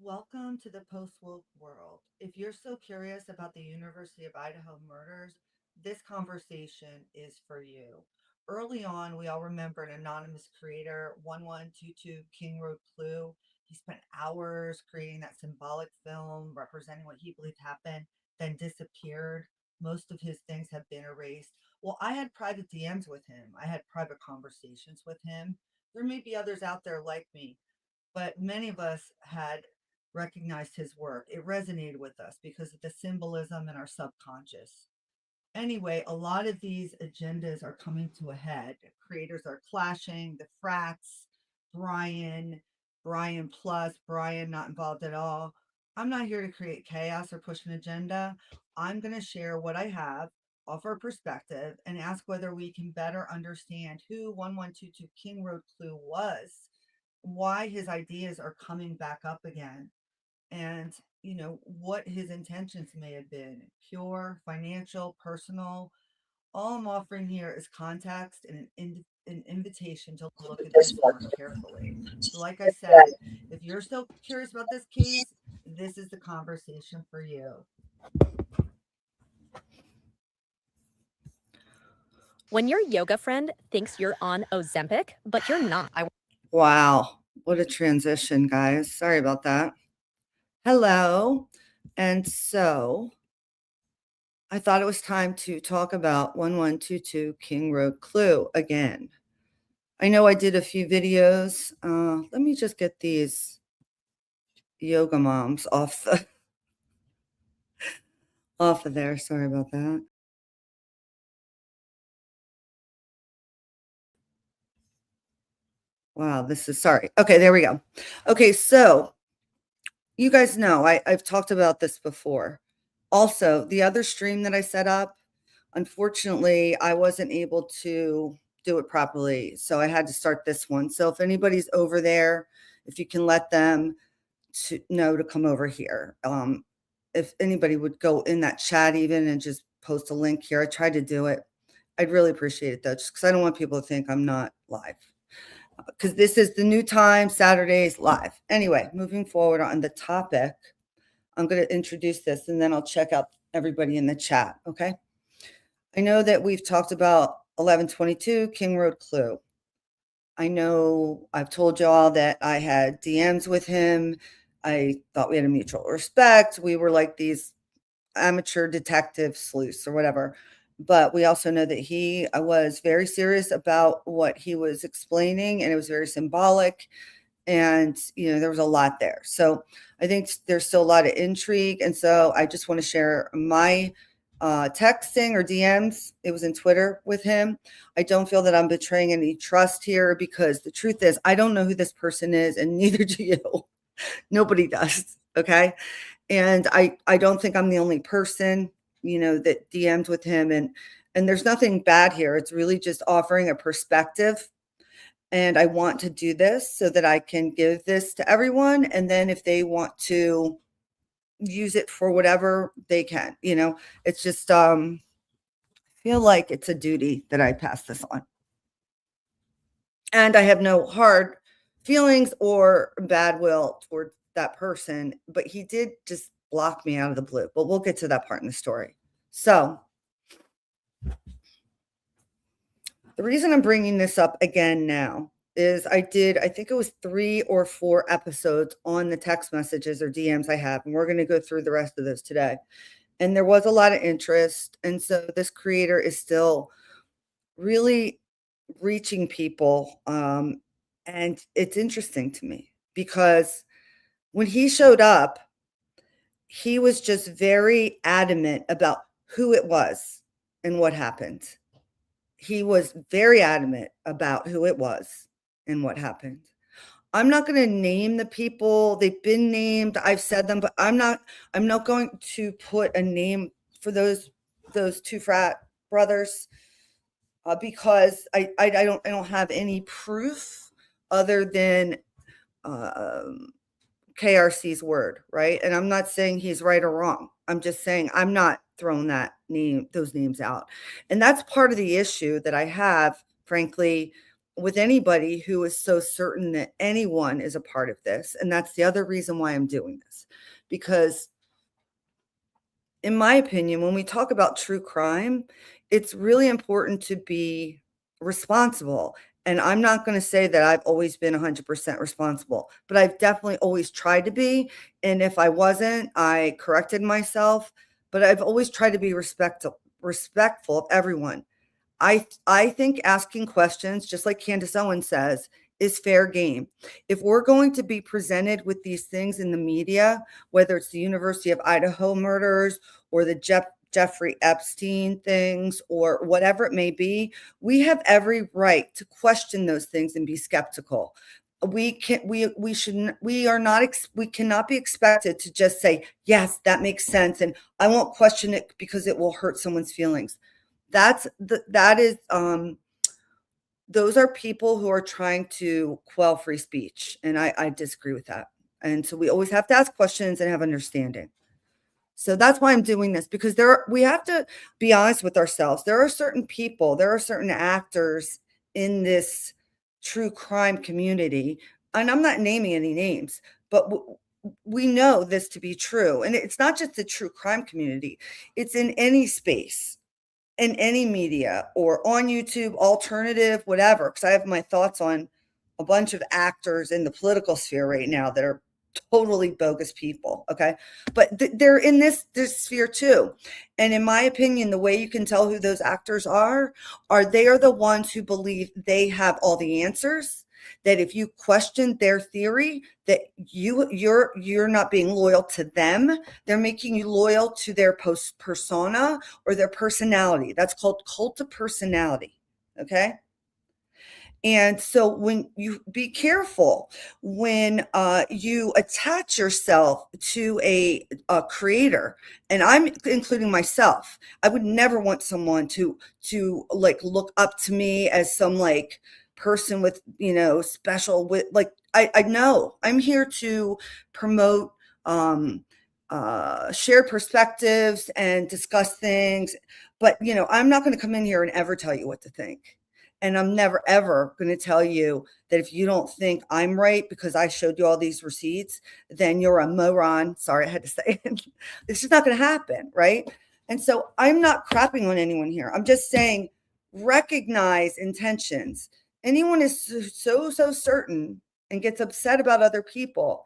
Welcome to the post-woke world. If you're still curious about the University of Idaho murders, this conversation is for you. Early on, we all remember an anonymous creator, 1122KingRdClue. He spent hours creating that symbolic film representing what he believed happened, then disappeared. Most of his things have been erased. Well, I had private DMs with him. I had private conversations with him. There may be others out there like me, but many of us had recognized his work. It resonated with us because of the symbolism in our subconscious. Anyway, a lot of these agendas are coming to a head. Creators are clashing. The frats, Bryan, Bryan plus, Bryan not involved at all. I'm not here to create chaos or push an agenda. I'm going to share what I have, offer a perspective, and ask whether we can better understand who 1122 King Road Clue was, why his ideas are coming back up again, and what his intentions may have been: pure, financial, personal. All I'm offering here is context and an invitation to look at this work carefully. So like I said, if you're still curious about this case, this is the conversation for you. When your yoga friend thinks you're on Ozempic, but you're not. Wow, what a transition, guys. Sorry about that. Hello. And so I thought it was time to talk about 1122 King Road Clue again. I know I did a few videos. Let me just get these yoga moms off of there. Sorry about that. Wow, this is sorry. Okay, there we go. Okay, so you guys know I've talked about this before. Also, the other stream that I set up, unfortunately, I wasn't able to do it properly. So I had to start this one. So if anybody's over there, if you can let them to know to come over here. If anybody would go in that chat even and just post a link here. I tried to do it. I'd really appreciate it though, just because I don't want people to think I'm not live. Because this is the new time, Saturdays live. Anyway, moving forward on the topic, I'm going to introduce this and then I'll check out everybody in the chat. Okay. I know that we've talked about 1122 King Road Clue. I know I've told y'all that I had DMs with him. I thought we had a mutual respect. We were like these amateur detective sleuths or whatever. But we also know that he was very serious about what he was explaining, and it was very symbolic. And, there was a lot there. So I think there's still a lot of intrigue. And so I just want to share my texting or DMs. It was in Twitter with him. I don't feel that I'm betraying any trust here because the truth is I don't know who this person is, and neither do you. Nobody does. Okay. And I don't think I'm the only person, that DM'd with him. And there's nothing bad here. It's really just offering a perspective. And I want to do this so that I can give this to everyone. And then if they want to use it for whatever they can, it's just feel like it's a duty that I pass this on. And I have no hard feelings or bad will toward that person, but he did just block me out of the blue. But we'll get to that part in the story. So the reason I'm bringing this up again now is I think it was 3 or 4 episodes on the text messages or DMs I have, and we're going to go through the rest of those today. And there was a lot of interest. And so this creator is still really reaching people. And it's interesting to me because when he showed up, he was just very adamant about who it was and what happened. He was very adamant about who it was and what happened. I'm not going to name the people. They've been named. I've said them, but I'm not going to put a name for those 2 frat brothers because I don't have any proof other than KRC's word, right? And I'm not saying he's right or wrong. I'm just saying I'm not throwing those names out. And that's part of the issue that I have, frankly, with anybody who is so certain that anyone is a part of this. And that's the other reason why I'm doing this, because in my opinion, when we talk about true crime, it's really important to be responsible. And I'm not going to say that I've always been 100% responsible, but I've definitely always tried to be. And if I wasn't, I corrected myself. But I've always tried to be respectful of everyone. I think asking questions, just like Candace Owens says, is fair game. If we're going to be presented with these things in the media, whether it's the University of Idaho murders or the Jeffrey Epstein things or whatever it may be, we have every right to question those things and be skeptical. We cannot be expected to just say, yes, that makes sense, and I won't question it because it will hurt someone's feelings. Those are people who are trying to quell free speech, and I disagree with that. And so we always have to ask questions and have understanding. So that's why I'm doing this, because we have to be honest with ourselves. There are certain people, there are certain actors in this true crime community, and I'm not naming any names, but we know this to be true. And it's not just the true crime community, it's in any space, in any media, or on YouTube, alternative, whatever, because I have my thoughts on a bunch of actors in the political sphere right now that are totally bogus people. Okay. But they're in this sphere too. And in my opinion, the way you can tell who those actors are they are the ones who believe they have all the answers, that if you question their theory, that you're not being loyal to them. They're making you loyal to their persona or their personality. That's called cult of personality. Okay. And so when you be careful when you attach yourself to a creator, and I'm including myself, I would never want someone to like look up to me as some like person with, special with like, I know I'm here to promote shared perspectives and discuss things, but I'm not going to come in here and ever tell you what to think. And I'm never, ever going to tell you that if you don't think I'm right because I showed you all these receipts, then you're a moron. Sorry, I had to say it. It's just not going to happen, right? And so I'm not crapping on anyone here. I'm just saying recognize intentions. Anyone is so certain and gets upset about other people,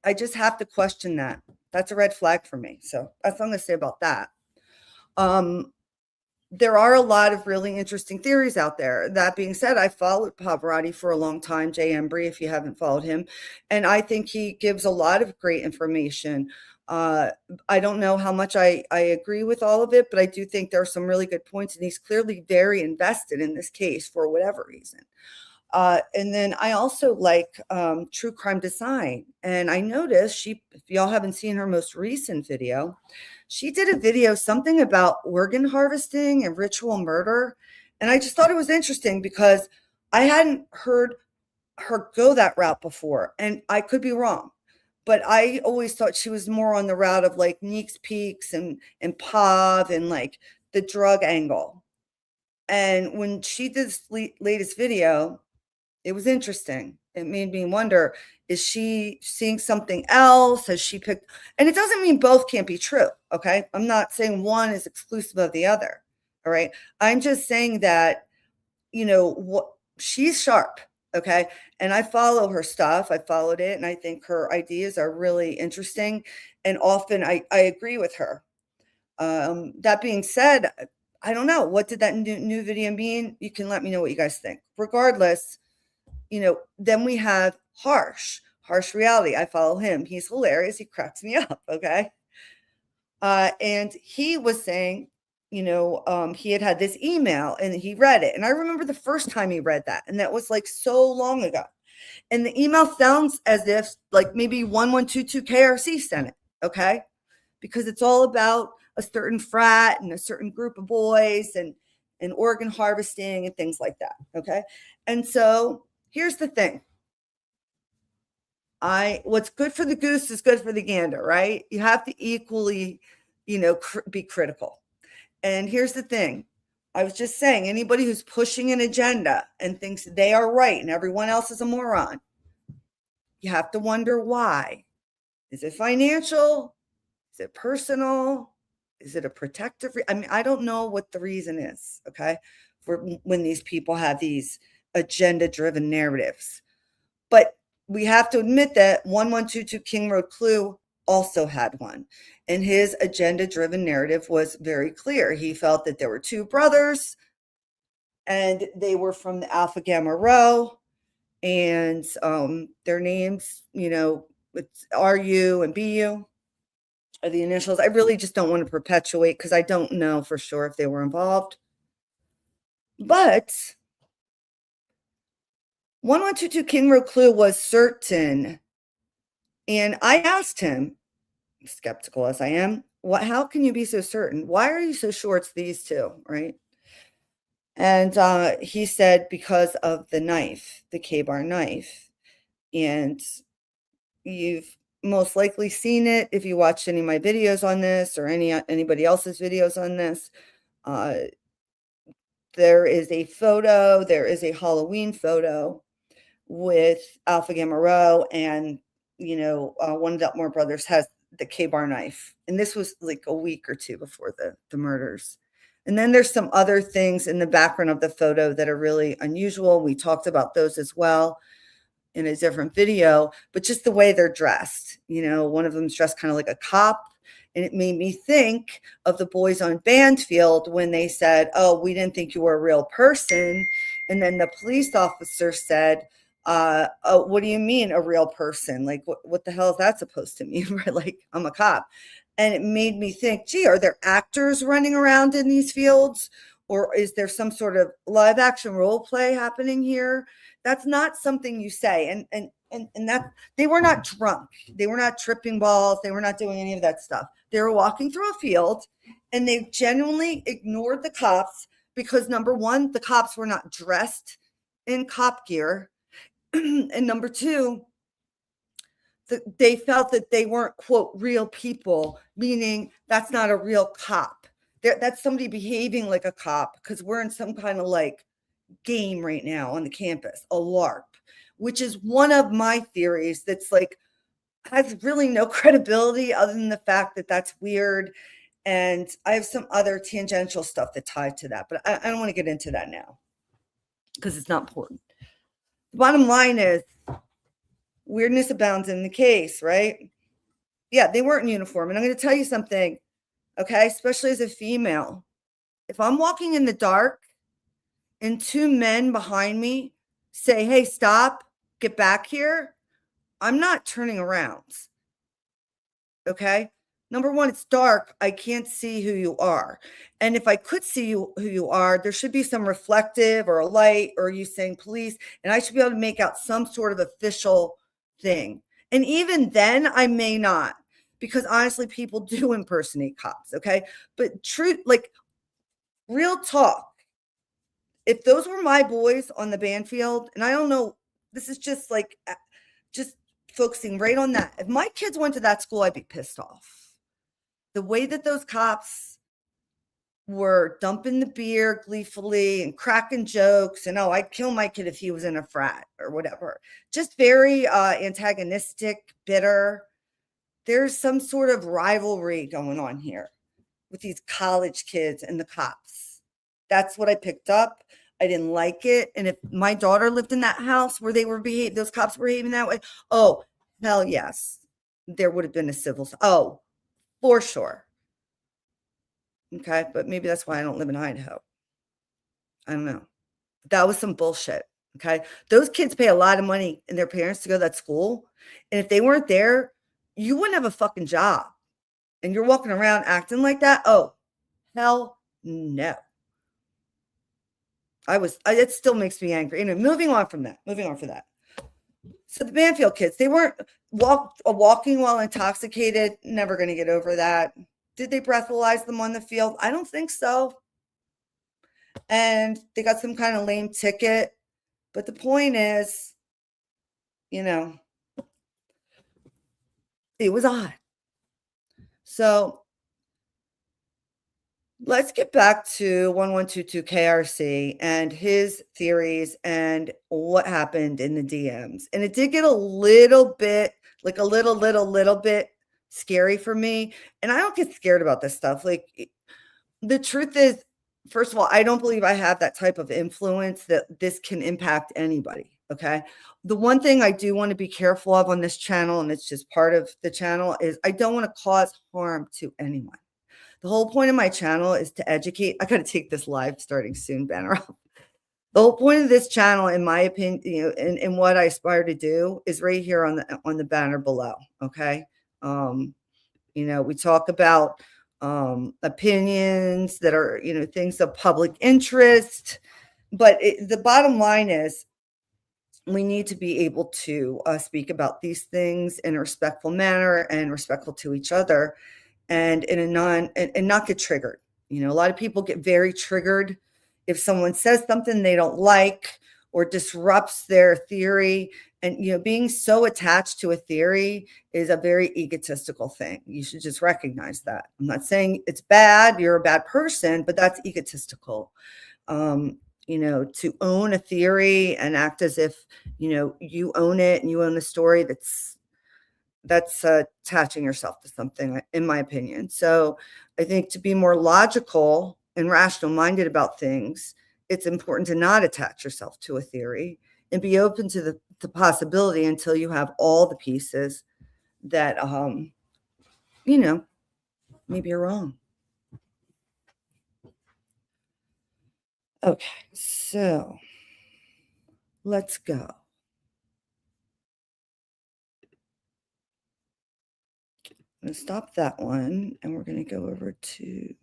I just have to question that. That's a red flag for me. So that's what I'm going to say about that. There are a lot of really interesting theories out there. That being said, I followed Pavarotti for a long time, Jay Embry, if you haven't followed him. And I think he gives a lot of great information. I don't know how much I agree with all of it, but I do think there are some really good points. And he's clearly very invested in this case for whatever reason. And then I also like True Crime Design. And I noticed if y'all haven't seen her most recent video, she did a video, something about organ harvesting and ritual murder. And I just thought it was interesting because I hadn't heard her go that route before. And I could be wrong, but I always thought she was more on the route of like Neeks Peaks and POV and like the drug angle. And when she did this latest video, it was interesting. It made me wonder, is she seeing something else? Has she picked? And it doesn't mean both can't be true. Okay. I'm not saying one is exclusive of the other. All right. I'm just saying that, what she's sharp. Okay. And I follow her stuff. I followed it. And I think her ideas are really interesting. And often I agree with her. That being said, I don't know. What did that new video mean? You can let me know what you guys think. Regardless, then we have Harsh Reality. I follow him. He's hilarious. He cracks me up. Okay. And he was saying, he had this email and he read it. And I remember the first time he read that. And that was like so long ago. And the email sounds as if like maybe 1122KRC sent it. Okay. Because it's all about a certain frat and a certain group of boys and organ harvesting and things like that. Okay. And so here's the thing. What's good for the goose is good for the gander, right? You have to equally, be critical. And here's the thing. I was just saying, anybody who's pushing an agenda and thinks they are right and everyone else is a moron, you have to wonder why. Is it financial? Is it personal? Is it a protective? I mean, I don't know what the reason is, okay, for when these people have these agenda-driven narratives. But we have to admit that 1122KingRdClue also had one. And his agenda-driven narrative was very clear. He felt that there were two brothers and they were from the Alpha Gamma Rho, and their names, it's RU and BU are the initials. I really just don't want to perpetuate because I don't know for sure if they were involved. But 1122KingRdClue was certain. And I asked him, skeptical as I am, how can you be so certain? Why are you so sure it's these two, right? And he said, because of the knife, the K-bar knife. And you've most likely seen it if you watched any of my videos on this or anybody else's videos on this. There is a photo, there is a Halloween photo with Alpha Gamma Rho, and one of the Dutmore brothers has the K-bar knife. And this was like a week or two before the murders. And then there's some other things in the background of the photo that are really unusual. We talked about those as well in a different video, but just the way they're dressed. One of them's dressed kind of like a cop. And it made me think of the boys on Banfield when they said, "Oh, we didn't think you were a real person." And then the police officer said, "Oh, what do you mean a real person? Like, what the hell is that supposed to mean?" Right? Like, I'm a cop. And it made me think, gee, are there actors running around in these fields? Or is there some sort of live action role play happening here? That's not something you say. And that they were not drunk. They were not tripping balls. They were not doing any of that stuff. They were walking through a field and they genuinely ignored the cops because, number one, the cops were not dressed in cop gear. And number two, they felt that they weren't, quote, real people, meaning that's not a real cop. That's somebody behaving like a cop because we're in some kind of like game right now on the campus, a LARP, which is one of my theories that's like has really no credibility other than the fact that that's weird. And I have some other tangential stuff that tied to that, but I don't want to get into that now because it's not important. The bottom line is weirdness abounds in the case, right? Yeah, they weren't in uniform. And I'm going to tell you something, okay, especially as a female. If I'm walking in the dark and two men behind me say, "Hey, stop, get back here," I'm not turning around. Okay. Number one, it's dark. I can't see who you are. And if I could see who you are, there should be some reflective or a light or you saying police, and I should be able to make out some sort of official thing. And even then, I may not, because honestly, people do impersonate cops. Okay. But truth, like real talk, if those were my boys on the Banfield, and I don't know, this is just like, just focusing right on that. If my kids went to that school, I'd be pissed off. The way that those cops were dumping the beer gleefully and cracking jokes and, "Oh, I'd kill my kid if he was in a frat," or whatever. Just very antagonistic, bitter. There's some sort of rivalry going on here with these college kids and the cops. That's what I picked up. I didn't like it. And if my daughter lived in that house where those cops were behaving that way, oh, hell yes, there would have been a civil. Oh, for sure. Okay. But maybe that's why I don't live in Idaho. I don't know. That was some bullshit. Okay. Those kids pay a lot of money and their parents to go to that school. And if they weren't there, you wouldn't have a fucking job. And you're walking around acting like that. Oh, hell no. It still makes me angry. Anyway, moving on from that. So the Banfield kids, they weren't walking while intoxicated. Never going to get over that. Did they breathalyze them on the field? I don't think so. And they got some kind of lame ticket. But the point is, it was odd. So let's get back to 1122KRC and his theories and what happened in the DMs. And it did get a little bit, like a little bit scary for me. And I don't get scared about this stuff. Like, the truth is, first of all, I don't believe I have that type of influence that this can impact anybody. Okay. The one thing I do want to be careful of on this channel, and it's just part of the channel, is I don't want to cause harm to anyone. The whole point of my channel is to educate. I got to take this live starting soon, Banner. The whole point of this channel, in my opinion, and what I aspire to do is right here on the banner below. Okay. We talk about opinions that are, things of public interest. But the bottom line is we need to be able to speak about these things in a respectful manner and respectful to each other, and in a and not get triggered. A lot of people get very triggered if someone says something they don't like or disrupts their theory. And, being so attached to a theory is a very egotistical thing. You should just recognize that. I'm not saying it's bad, you're a bad person, but that's egotistical. To own a theory and act as if, you own it and you own the story, that's attaching yourself to something, in my opinion. So I think to be more logical and rational minded about things, it's important to not attach yourself to a theory and be open to the possibility until you have all the pieces that, maybe you're wrong. Okay, so let's go. I'm going to stop that one, and we're going to go over to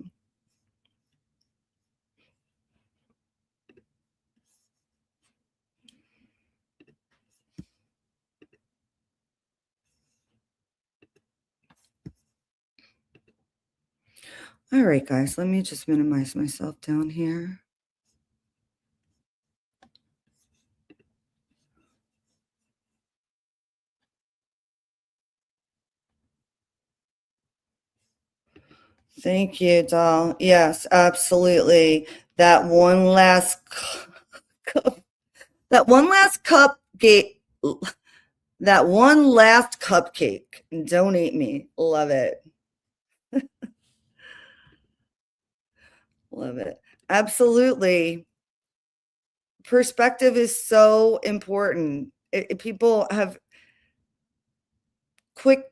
all right, guys, let me just minimize myself down here. Thank you, doll. Yes, absolutely. That one last cup, that one last cupcake, that one last cupcake. Don't eat me. Love it. Love it. Absolutely. Perspective is so important. People have quick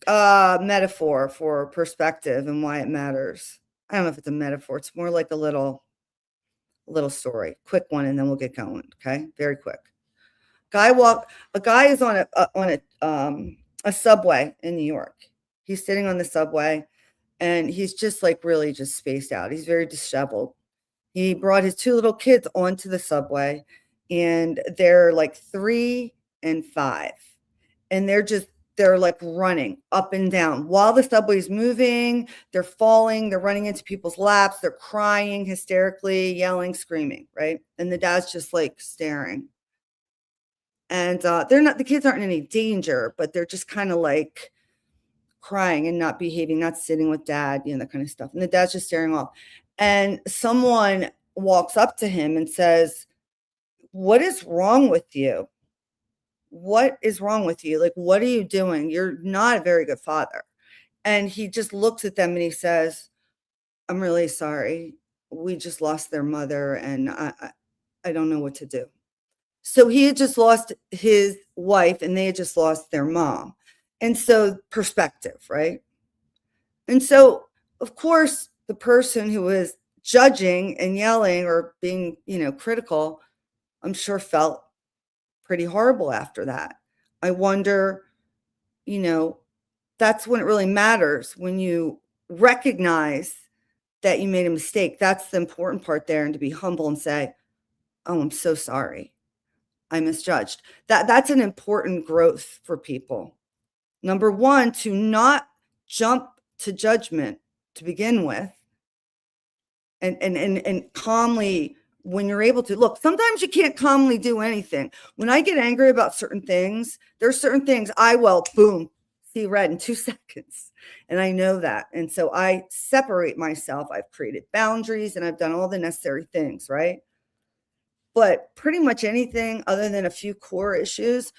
metaphor for perspective and why it matters. I don't know if it's a metaphor. It's more like a little story, quick one, and then we'll get going. Okay, very quick. A guy is on a subway in New York. He's sitting on the subway, and he's just like really just spaced out. He's very disheveled. He brought his two little kids onto the subway, and they're like 3 and 5, and they're like running up and down while the subway's moving. They're falling, they're running into people's laps, they're crying hysterically, yelling, screaming, right? And the dad's just like staring. And the kids aren't in any danger, but they're just kind of like crying and not behaving, not sitting with dad, that kind of stuff. And the dad's just staring off. And someone walks up to him and says, "What is wrong with you? What is wrong with you? Like, what are you doing? You're not a very good father." And he just looks at them and he says, "I'm really sorry. We just lost their mother, and I don't know what to do." So he had just lost his wife and they had just lost their mom. And so perspective, right? And so, of course, the person who was judging and yelling or being, critical, I'm sure felt pretty horrible after that. I wonder, that's when it really matters, when you recognize that you made a mistake. That's the important part there, and to be humble and say, "Oh, I'm so sorry. I misjudged." That's an important growth for people. Number one, to not jump to judgment to begin with, and calmly, when you're able to look. Sometimes you can't calmly do anything. When I get angry about certain things, there's certain things I will boom see red in 2 seconds. And I know that. And so I separate myself. I've created boundaries and I've done all the necessary things, right? But pretty much anything other than a few core issues,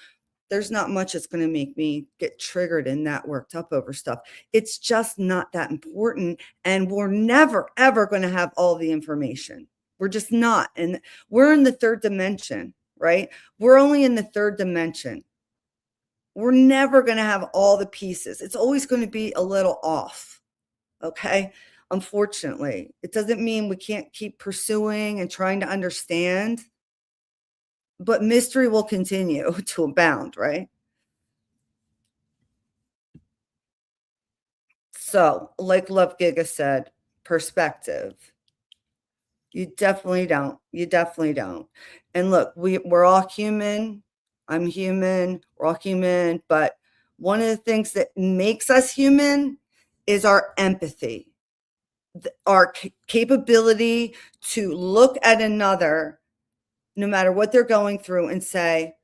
there's not much that's going to make me get triggered and that worked up over stuff. It's just not that important. And we're never, ever going to have all the information. We're just not. And we're in the third dimension, right? We're only in the third dimension. We're never going to have all the pieces. It's always going to be a little off. Okay. Unfortunately, it doesn't mean we can't keep pursuing and trying to understand, but mystery will continue to abound, right? So, like Love Giga said, perspective. You definitely don't. You definitely don't. And look, we're all human. I'm human. We're all human. But one of the things that makes us human is our empathy, our capability to look at another, no matter what they're going through, and say,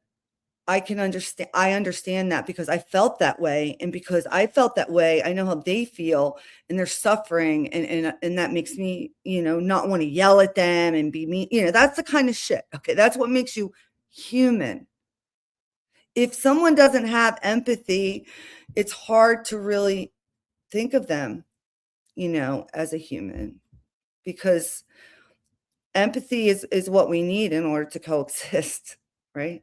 I understand that because I felt that way. And because I felt that way, I know how they feel and they're suffering. And that makes me, not want to yell at them and be mean. That's the kind of shit. Okay. That's what makes you human. If someone doesn't have empathy, it's hard to really think of them, as a human, because empathy is what we need in order to coexist. Right.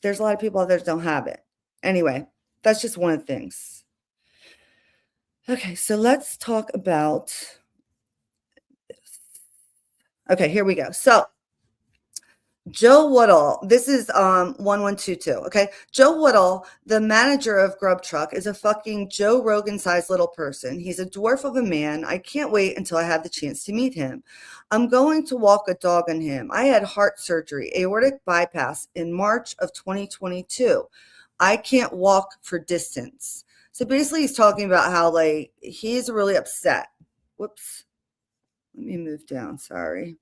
There's a lot of people out there that don't have it. Anyway, that's just one of the things. Okay, so let's talk about this. Okay, here we go. So Joe Woodall, this is 1122, okay? Joe Woodall, the manager of Grub Truck, is a fucking Joe Rogan-sized little person. He's a dwarf of a man. I can't wait until I have the chance to meet him. I'm going to walk a dog on him. I had heart surgery, aortic bypass, in March of 2022. I can't walk for distance. So basically he's talking about how, like, he's really upset. Whoops. Let me move down, sorry.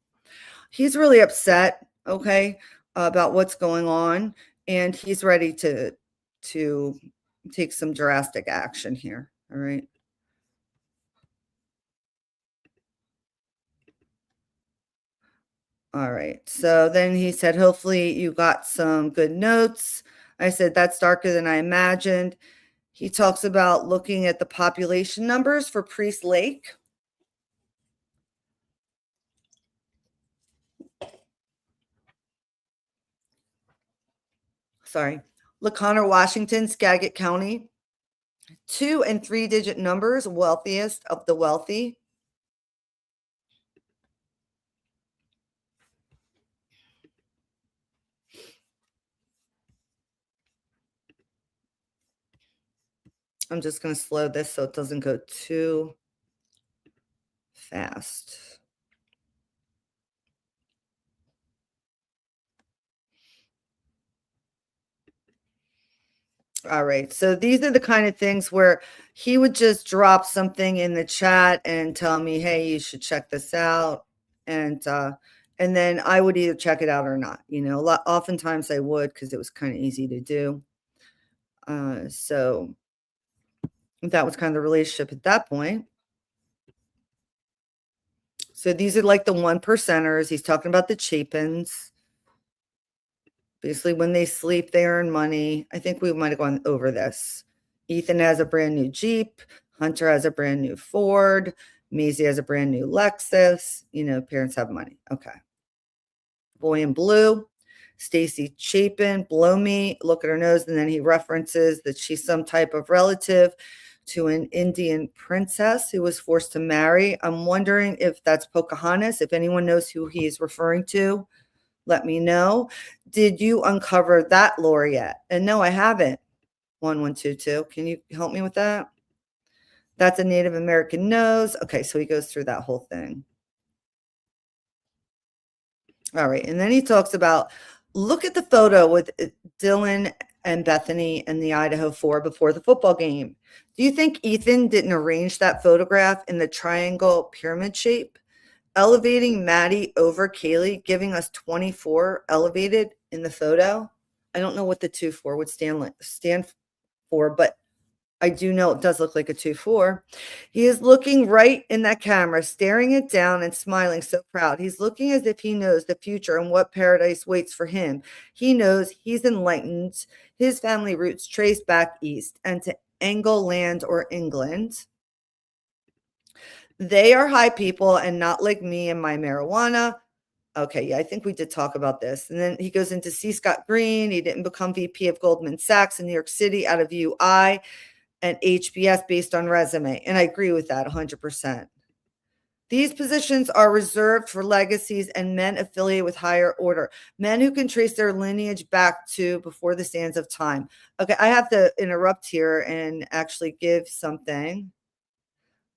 He's really upset, okay, about what's going on, and he's ready to take some drastic action here. All right. All right. So then he said, hopefully you got some good notes. I said, that's darker than I imagined. He talks about looking at the population numbers for Priest Lake. Sorry. LaConner, Washington, Skagit County. 2- and 3-digit numbers, wealthiest of the wealthy. I'm just going to slow this so it doesn't go too fast. All right. So these are the kind of things where he would just drop something in the chat and tell me, hey, you should check this out. And then I would either check it out or not. Oftentimes I would, because it was kind of easy to do. So that was kind of the relationship at that point. So these are like the 1%ers. He's talking about the Chapins. Basically, when they sleep, they earn money. I think we might have gone over this. Ethan has a brand new Jeep. Hunter has a brand new Ford. Maisie has a brand new Lexus. Parents have money. Okay. Boy in blue. Stacy Chapin, blow me, look at her nose. And then he references that she's some type of relative to an Indian princess who was forced to marry. I'm wondering if that's Pocahontas. If anyone knows who he's referring to, let me know. Did you uncover that lore yet? And no, I haven't. 1122. Can you help me with that? That's a Native American nose. Okay, so he goes through that whole thing. All right, and then he talks about, look at the photo with Dylan and Bethany and the Idaho 4 before the football game. Do you think Ethan didn't arrange that photograph in the triangle pyramid shape? Elevating Maddie over Kaylee, giving us 24 elevated in the photo. I don't know what the 2-4 would stand for, but I do know it does look like a 2-4. He is looking right in that camera, staring it down and smiling so proud. He's looking as if he knows the future and what paradise waits for him. He knows he's enlightened. His family roots trace back east and to England or England. They are high people and not like me and my marijuana. Okay, yeah, I think we did talk about this. And then he goes into C. Scott Green. He didn't become VP of Goldman Sachs in New York City out of UI and HBS based on resume. And I agree with that 100%. These positions are reserved for legacies and men affiliated with higher order, men who can trace their lineage back to before the sands of time. Okay, I have to interrupt here and actually give something,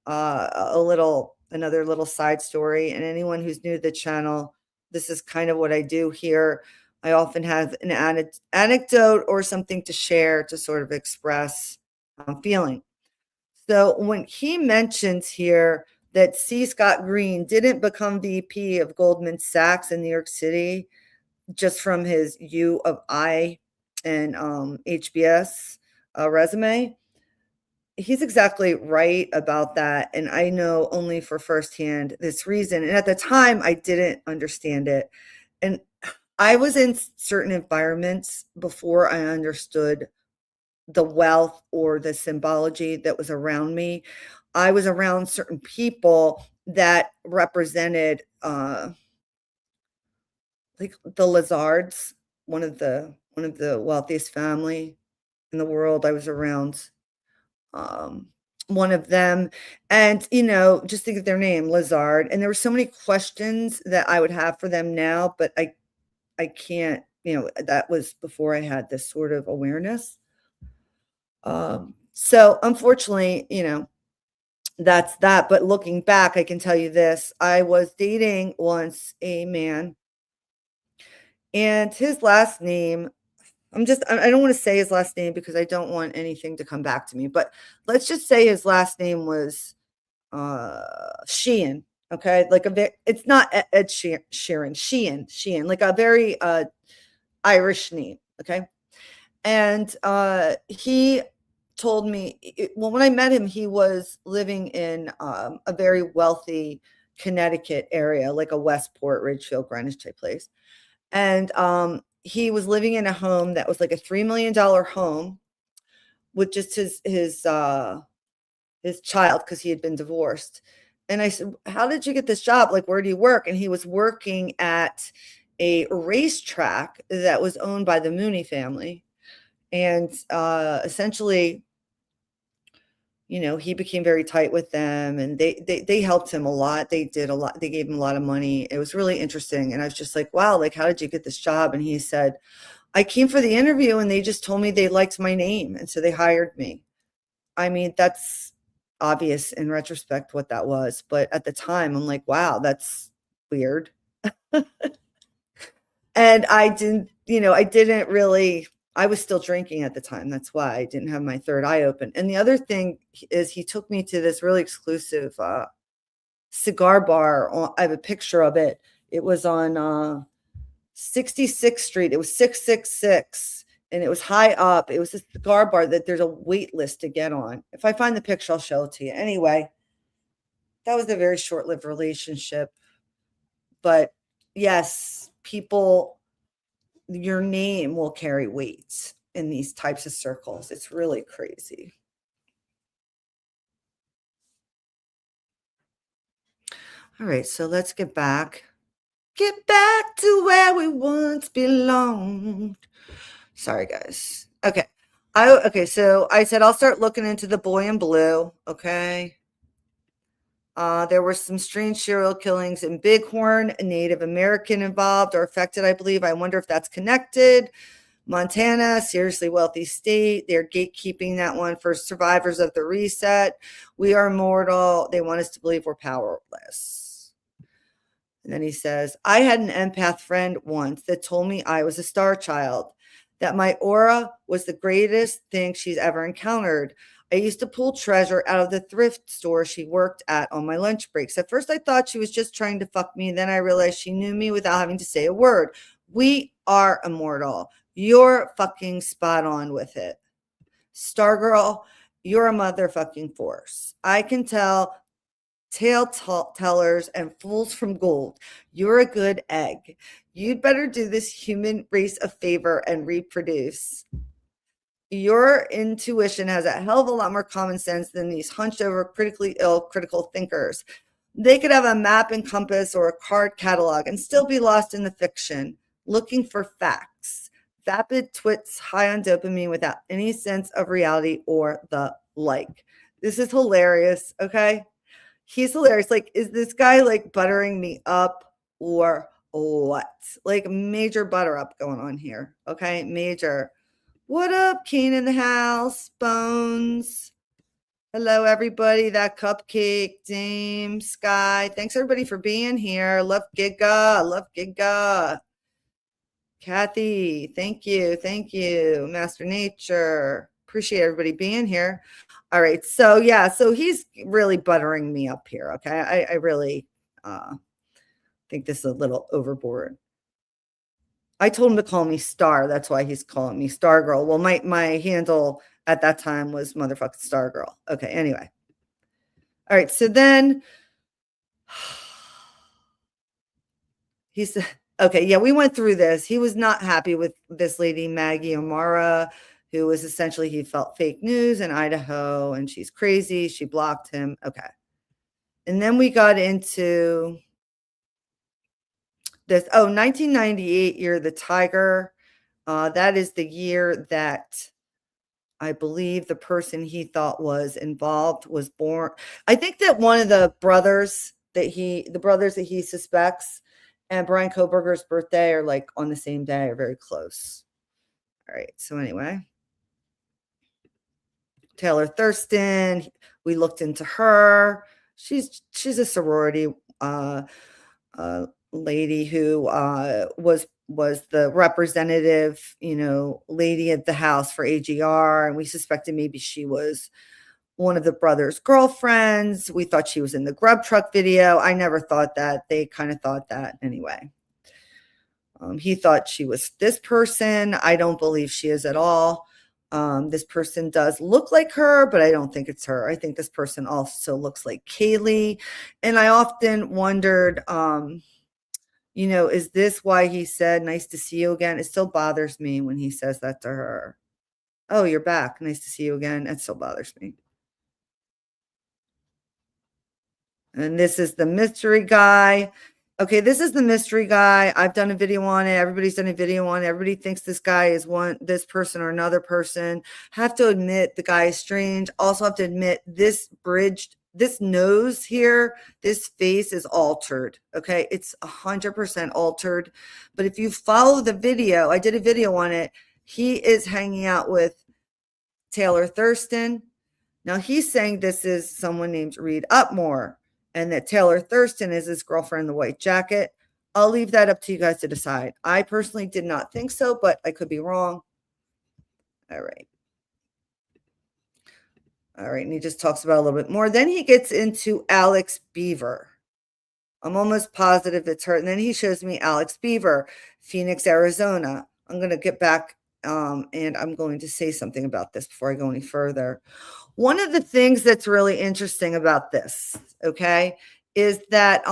another little side story. And anyone who's new to the channel, this is kind of what I do here. I often have an anecdote or something to share to sort of express feeling. So when he mentions here that C. Scott Green didn't become VP of Goldman Sachs in New York City just from his U of I and HBS resume, he's exactly right about that. And I know only for firsthand this reason. And at the time, I didn't understand it. And I was in certain environments before I understood the wealth or the symbology that was around me. I was around certain people that represented like the Lazards, one of the wealthiest family in the world. I was around one of them, and just think of their name, Lazard. And there were so many questions that I would have for them now, but I can't, that was before I had this sort of awareness. So unfortunately, that's that. But looking back, I can tell you this. I was dating once a man, and his last name, I don't want to say his last name because I don't want anything to come back to me, but let's just say his last name was Sheehan. Okay. It's not Ed Sheeran, Sheehan, like a very Irish name. Okay. And he told me, well, when I met him, he was living in a very wealthy Connecticut area, like a Westport, Ridgefield, Greenwich type place. And he was living in a home that was like a $3 million home with just his child, because he had been divorced. And I said, how did you get this job? Like, where do you work? And he was working at a racetrack that was owned by the Mooney family. And essentially, he became very tight with them, and they helped him a lot. They did a lot. They gave him a lot of money. It was really interesting. And I was just like, wow, like, how did you get this job? And he said, I came for the interview and they just told me they liked my name. And so they hired me. I mean, that's obvious in retrospect what that was. But at the time, I'm like, wow, that's weird. And I didn't really, I was still drinking at the time. That's why I didn't have my third eye open. And the other thing is he took me to this really exclusive cigar bar. I have a picture of it. It was on 66th Street. It was 666, and it was high up. It was a cigar bar that there's a wait list to get on. If I find the picture, I'll show it to you. Anyway, that was a very short-lived relationship. But yes, your name will carry weight in these types of circles. It's really crazy. All right, so let's get back to where we once belonged. Sorry, guys. Okay. So I said I'll start looking into the boy in blue. Okay. There were some strange serial killings in Bighorn, a Native American involved or affected, I believe. I wonder if that's connected. Montana, seriously wealthy state. They're gatekeeping that one for survivors of the reset. We are immortal. They want us to believe we're powerless. And then he says, I had an empath friend once that told me I was a star child, that my aura was the greatest thing she's ever encountered. I used to pull treasure out of the thrift store she worked at on my lunch breaks. At first, I thought she was just trying to fuck me. Then I realized she knew me without having to say a word. We are immortal. You're fucking spot on with it, Stargirl. you're a motherfucking force. I can tell tellers and fools from gold. You're a good egg. You'd better do this human race a favor and reproduce. Your intuition has a hell of a lot more common sense than these hunched over, critically ill, critical thinkers. They could have a map and compass or a card catalog and still be lost in the fiction, looking for facts. Vapid twits high on dopamine without any sense of reality or the like. This is hilarious, okay? He's hilarious. Like, is this guy like buttering me up or what? Like, major butter up going on here, okay? Major. What up, Keen in the house? Bones. Hello, everybody. That cupcake, Dame, Sky. Thanks, everybody, for being here. Love Giga. Love Giga. Kathy, thank you. Thank you. Master Nature. Appreciate everybody being here. All right. So, yeah. So he's really buttering me up here. Okay. I really think this is a little overboard. I told him to call me Star. That's why he's calling me Star Girl. Well, my handle at that time was motherfucking Star Girl. Okay, anyway. All right, so then he said, okay, yeah, we went through this. He was not happy with this lady, Maggie O'Mara, who was essentially, he felt fake news in Idaho, and she's crazy. She blocked him. Okay. And then we got into this, 1998 year, the Tiger. That is the year that I believe the person he thought was involved was born. I think that one of the brothers that he suspects and Bryan Kohberger's birthday are like on the same day or very close. All right. So anyway, Taylor Thurston, we looked into her. She's a sorority lady who was the representative, lady at the house for AGR. And we suspected maybe she was one of the brothers' girlfriends. We thought she was in the Grub Truck video. I never thought that. They kind of thought that anyway. He thought she was this person. I don't believe she is at all. This person does look like her, but I don't think it's her. I think this person also looks like Kaylee. And I often wondered, is this why he said, nice to see you again? It still bothers me when he says that to her. Oh, you're back. Nice to see you again. It still bothers me. And this is the mystery guy. Okay, this is the mystery guy. I've done a video on it. Everybody's done a video on it. Everybody thinks this guy is this person or another person. Have to admit the guy is strange. Also have to admit this nose here, this face is altered. Okay, it's 100% altered. But if you follow the video, I did a video on it. He is hanging out with Taylor Thurston. Now he's saying this is someone named Reed Upmore, and that Taylor Thurston is his girlfriend in the white jacket. I'll leave that up to you guys to decide. I personally did not think so, but I could be wrong. All right. All right. And he just talks about a little bit more. Then he gets into Alex Beaver. I'm almost positive it's her. And then he shows me Alex Beaver, Phoenix, Arizona. I'm going to get back and I'm going to say something about this before I go any further. One of the things that's really interesting about this, okay, is that,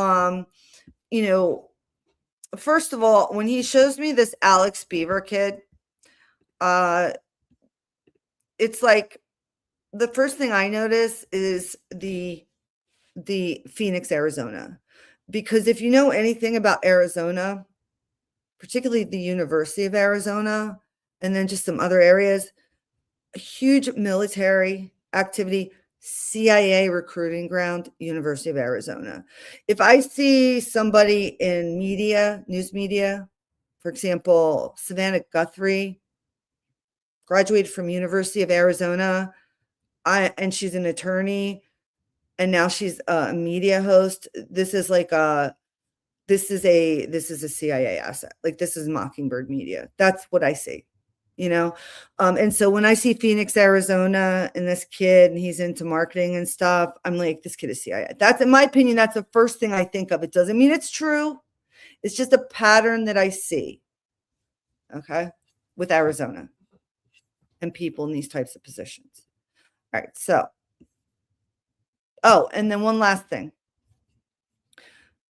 first of all, when he shows me this Alex Beaver kid, it's like the first thing I notice is the Phoenix, Arizona, because if you know anything about Arizona, particularly the University of Arizona, and then just some other areas, a huge military activity, CIA recruiting ground, University of Arizona. If I see somebody in media, news media, for example, Savannah Guthrie, graduated from University of Arizona, and she's an attorney, and now she's a media host. This is like this is a CIA asset. Like, this is Mockingbird Media. That's what I see. And so when I see Phoenix, Arizona, and this kid, and he's into marketing and stuff, I'm like, this kid is CIA. That's, in my opinion, that's the first thing I think of. It doesn't mean it's true. It's just a pattern that I see. Okay. With Arizona and people in these types of positions. All right. So, oh, and then one last thing.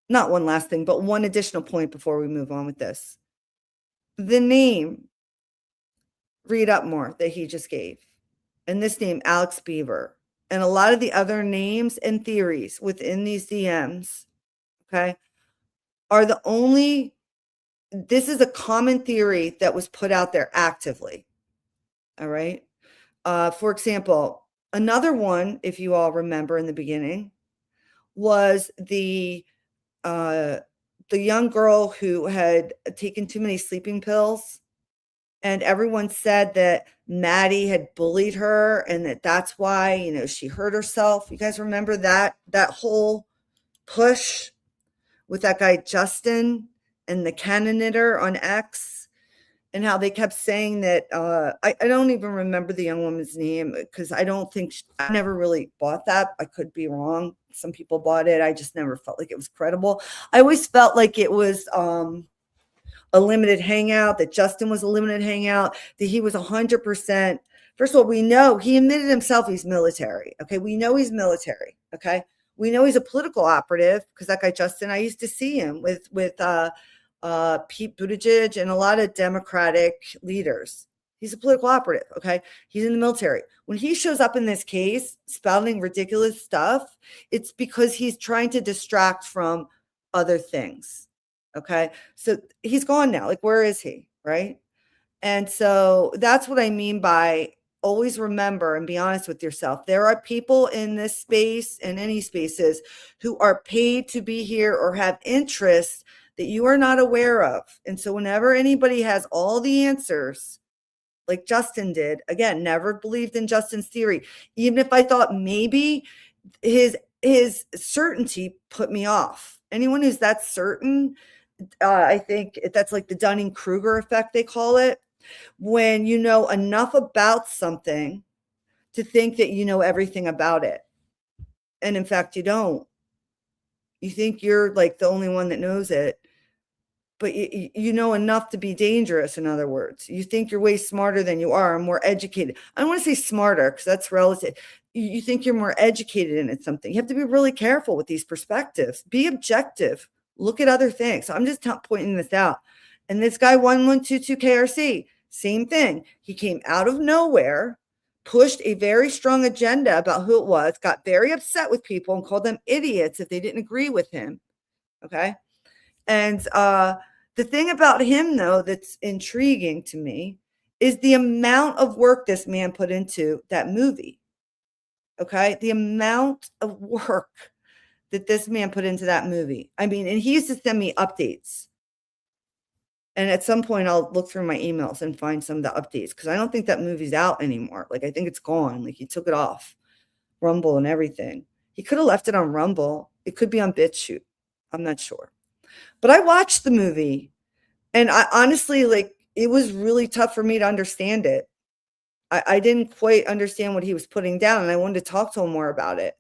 Not one last thing, but one additional point before we move on with this. The name, read up more, that he just gave. And this name, Alex Beaver, and a lot of the other names and theories within these DMs, okay, are the only, this is a common theory that was put out there actively. All right. For example, another one, if you all remember in the beginning, was the young girl who had taken too many sleeping pills, and everyone said that Maddie had bullied her and that's why, you know, she hurt herself. You guys remember that whole push with that guy Justin and the Canon knitter on X, and how they kept saying that I don't even remember the young woman's name, because I don't think I never really bought that. I could be wrong. Some people bought it. I just never felt like it was credible. I always felt like it was a limited hangout, that Justin was a limited hangout, that he was 100%. First of all, we know he admitted himself he's military. Okay. We know he's military. Okay. We know he's a political operative, because that guy Justin, I used to see him with Pete Buttigieg and a lot of Democratic leaders. He's a political operative. Okay. He's in the military. When he shows up in this case spouting ridiculous stuff, it's because he's trying to distract from other things. Okay. So he's gone now. Like, where is he? Right. And so that's what I mean by always remember and be honest with yourself. There are people in this space and any spaces who are paid to be here or have interests that you are not aware of. And so whenever anybody has all the answers, like Justin did, again, never believed in Justin's theory, even if I thought maybe his certainty put me off. Anyone who's that certain, I think that's like the Dunning-Kruger effect, they call it, when you know enough about something to think that you know everything about it. And in fact, you don't. You think you're like the only one that knows it, but you know enough to be dangerous. In other words, you think you're way smarter than you are, and more educated. I don't want to say smarter, because that's relative. You think you're more educated in it, something. You have to be really careful with these perspectives. Be objective. Look at other things. So I'm just pointing this out. And this guy 1122KRC, same thing. He came out of nowhere, pushed a very strong agenda about who it was, got very upset with people and called them idiots if they didn't agree with him. Okay. And the thing about him, though, that's intriguing to me is the amount of work this man put into that movie. Okay. The amount of work that this man put into that movie. I mean, and he used to send me updates. And at some point, I'll look through my emails and find some of the updates, because I don't think that movie's out anymore. Like, I think it's gone. Like, he took it off Rumble and everything. He could have left it on Rumble. It could be on BitChute. I'm not sure. But I watched the movie, and I honestly, like, it was really tough for me to understand it. I didn't quite understand what he was putting down, and I wanted to talk to him more about it.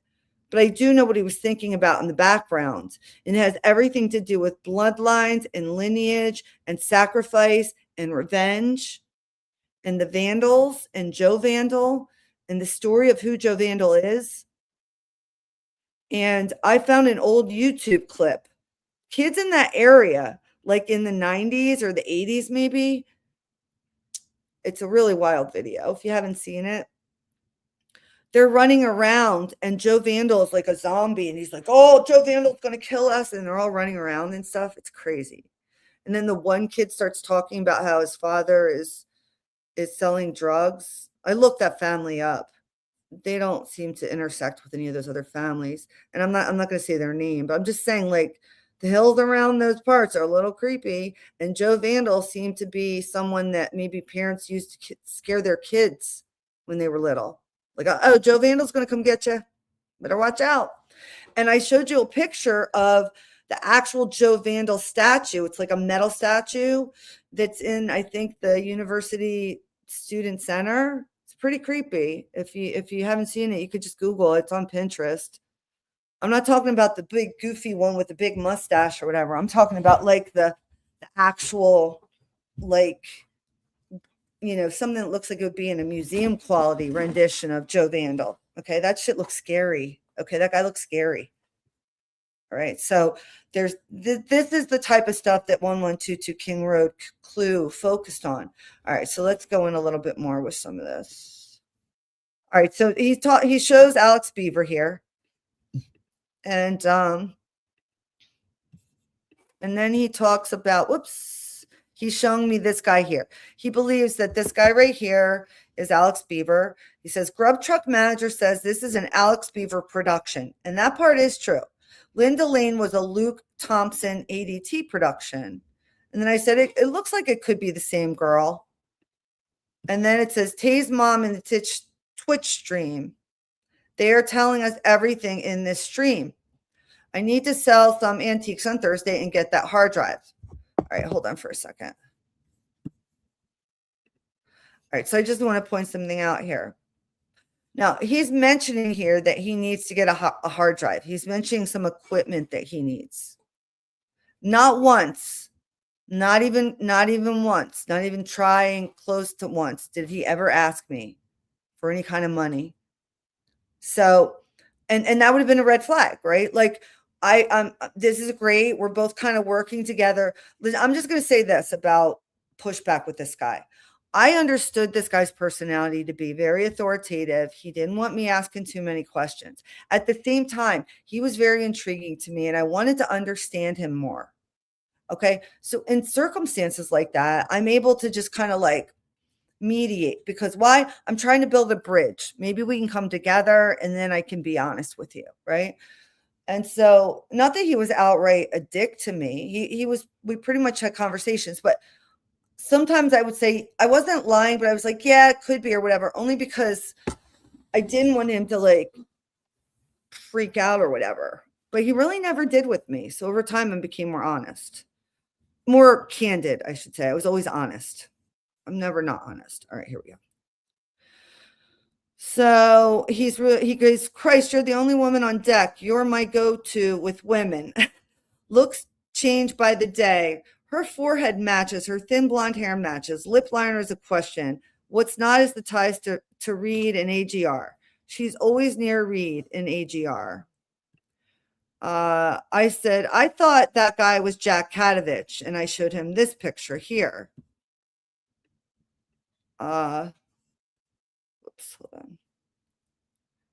But I do know what he was thinking about in the background. And it has everything to do with bloodlines and lineage and sacrifice and revenge and the Vandals and Joe Vandal and the story of who Joe Vandal is. And I found an old YouTube clip. Kids in that area, like in the 90s or the 80s maybe. It's a really wild video if you haven't seen it. They're running around, and Joe Vandal is like a zombie, and he's like, oh, Joe Vandal's going to kill us. And they're all running around and stuff. It's crazy. And then the one kid starts talking about how his father is selling drugs. I looked that family up. They don't seem to intersect with any of those other families. And I'm not going to say their name, but I'm just saying, like, the hills around those parts are a little creepy. And Joe Vandal seemed to be someone that maybe parents used to scare their kids when they were little. Like, oh, Joe Vandal's going to come get you. Better watch out. And I showed you a picture of the actual Joe Vandal statue. It's like a metal statue that's in, I think, the University Student Center. It's pretty creepy. If you haven't seen it, you could just Google it. It's on Pinterest. I'm not talking about the big goofy one with the big mustache or whatever. I'm talking about like the actual, like, something that looks like it would be in a museum quality rendition of Joe Vandal. Okay, that shit looks scary. Okay, that guy looks scary. All right, so this is the type of stuff that 1122KingRdClue focused on. All right, so let's go in a little bit more with some of this. All right, so he shows Alex Beaver here, and then he talks about, he's showing me this guy here. He believes that this guy right here is Alex Beaver. He says, Grub Truck Manager says this is an Alex Beaver production. And that part is true. Linda Lane was a Luke Thompson ADT production. And then I said, it looks like it could be the same girl. And then it says, Tay's mom in the Twitch stream. They are telling us everything in this stream. I need to sell some antiques on Thursday and get that hard drive. All right, hold on for a second. All right, so I just want to point something out here. Now, he's mentioning here that he needs to get a hard drive. He's mentioning some equipment that he needs. Not once, not even once, not even trying close to once did he ever ask me for any kind of money. So, and that would have been a red flag, right? Like, this is great. We're both kind of working together. I'm just going to say this about pushback with this guy. I understood this guy's personality to be very authoritative. He didn't want me asking too many questions. At the same time, he was very intriguing to me, and I wanted to understand him more. Okay. So in circumstances like that, I'm able to just kind of like mediate, because why? I'm trying to build a bridge. Maybe we can come together and then I can be honest with you. Right. And so, not that he was outright a dick to me. We pretty much had conversations, but sometimes I would say I wasn't lying, but I was like, yeah, it could be or whatever, only because I didn't want him to like freak out or whatever. But he really never did with me. So over time, I became more honest, more candid, I should say. I was always honest. I'm never not honest. All right, here we go. So he goes, Christ, you're the only woman on deck. You're my go-to with women. Looks change by the day. Her forehead matches. Her thin blonde hair matches. Lip liner is a question. What's not is the ties to Reed and AGR. She's always near Reed and AGR. I said, I thought that guy was Jack Katovich, and I showed him this picture here. Hold on.